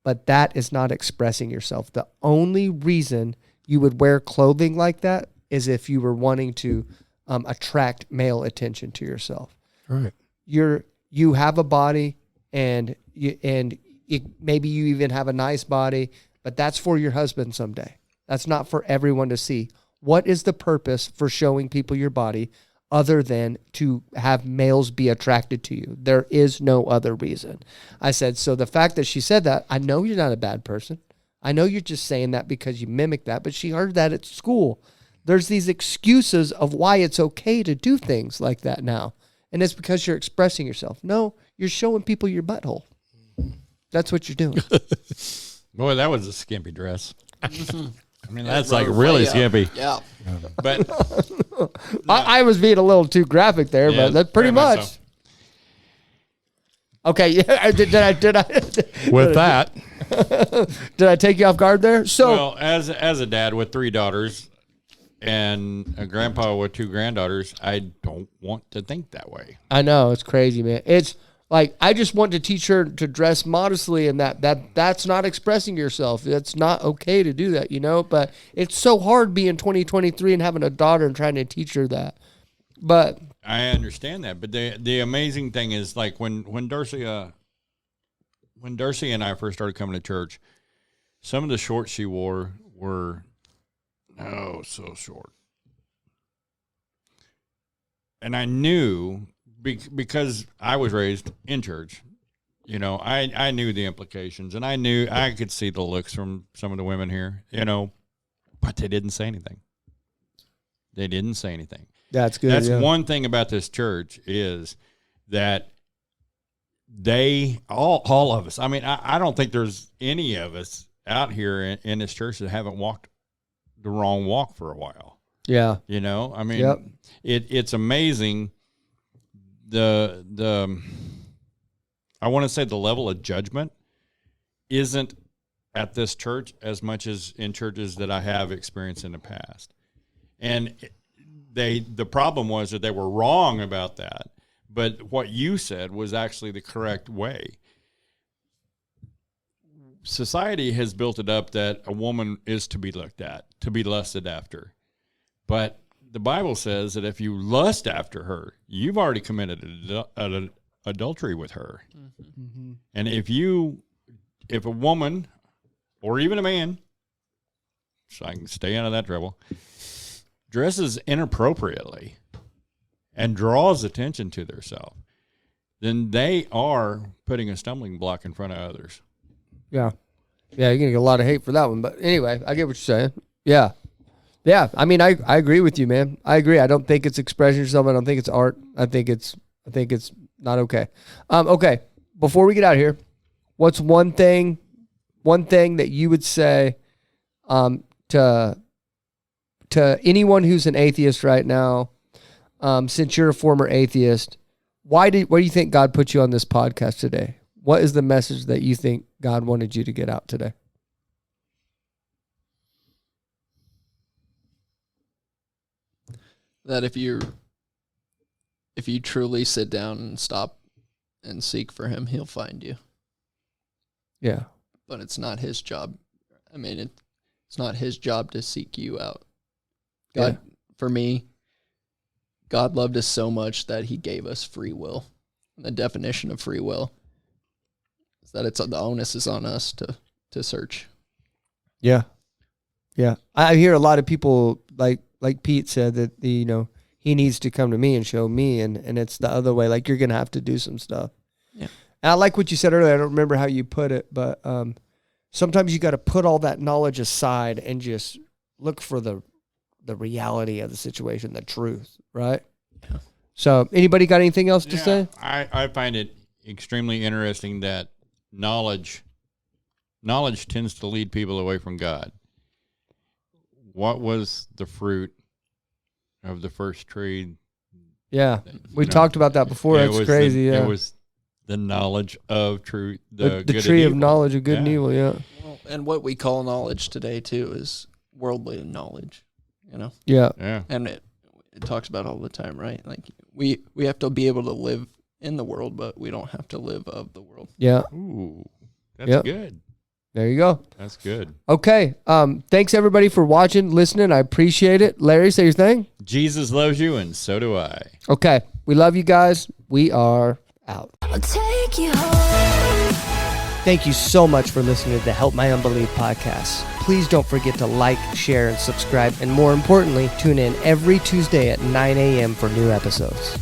But that is not expressing yourself. The only reason you would wear clothing like that is if you were wanting to attract male attention to yourself. Right. You have a body, and maybe you even have a nice body, but that's for your husband someday. That's not for everyone to see. What is the purpose for showing people your body other than to have males be attracted to you? There is no other reason." I said, so the fact that she said that, I know you're not a bad person. I know you're just saying that because you mimic that, but she heard that at school. There's these excuses of why it's okay to do things like that now. And it's because you're expressing yourself. No, you're showing people your butthole. That's what you're doing. Boy, that was a skimpy dress. I mean, that's Right, like really yeah. skimpy. Yeah. But I was being a little too graphic there, Yeah, but that's pretty very much much. so. Okay, yeah, did I With that, did I take you off guard there? So Well, as a dad with 3 daughters and a grandpa with 2 granddaughters, I don't want to think that way. I know it's crazy, man. It's like I just want to teach her to dress modestly, and that's not expressing yourself. It's not okay to do that, you know. But it's so hard being 2023 and having a daughter and trying to teach her that. But I understand that, but the amazing thing is like when Darcy and I first started coming to church, some of the shorts she wore were so short, and I knew because I was raised in church, you know, I knew the implications, and I could see the looks from some of the women here, you know, but they didn't say anything. They didn't say anything. that's good. That's yeah. one thing about this church is that they all of us. I mean, I don't think there's any of us out here in this church that haven't walked the wrong walk for a while. Yeah. You know, I mean, Yep. it's amazing. I want to say the level of judgment isn't at this church as much as in churches that I have experienced in the past. And the problem was that they were wrong about that. But what you said was actually the correct way. Society has built it up that a woman is to be looked at, to be lusted after. But the Bible says that if you lust after her, you've already committed an adultery with her. Mm-hmm. And if a woman or even a man, so I can stay out of that trouble, dresses inappropriately and draws attention to themselves, then they are putting a stumbling block in front of others. Yeah. Yeah, you're going to get a lot of hate for that one. But anyway, I get what you're saying. Yeah. Yeah. I mean, I agree with you, man. I agree. I don't think it's expressing yourself. I don't think it's art. I think it's not okay. Okay. Before we get out of here, what's one thing that you would say to anyone who's an atheist right now, since you're a former atheist, why do you think God put you on this podcast today? What is the message that you think God wanted you to get out today? That if you truly sit down and stop and seek for him, he'll find you. Yeah. But it's not his job. I mean, it's not his job to seek you out. God, for me, God loved us so much that he gave us free will. And the definition of free will is that the onus is on us to search. Yeah. Yeah. I hear a lot of people like Pete said that he needs to come to me and show me, and it's the other way. Like, you're going to have to do some stuff. Yeah. And I like what you said earlier. I don't remember how you put it, but sometimes you got to put all that knowledge aside and just look for the reality of the situation, the truth, right? Yeah. So anybody got anything else to say? I find it extremely interesting that knowledge tends to lead people away from God. What was the fruit of the first tree? Yeah. We talked about that before. That's crazy. It was the knowledge of truth, the tree of knowledge of good and evil. Yeah. Well, and what we call knowledge today too is worldly knowledge. Yeah. Yeah. And it talks about all the time, right? Like we have to be able to live in the world, but we don't have to live of the world. Yeah. Ooh, that's good. There you go. That's good. Okay. Thanks everybody for watching, listening. I appreciate it. Larry, say your thing. Jesus loves you, and so do I. Okay. We love you guys. We are out. I'll take you home. Thank you so much for listening to the Help My Unbelief podcast. Please don't forget to like, share, and subscribe. And more importantly, tune in every Tuesday at 9 a.m. for new episodes.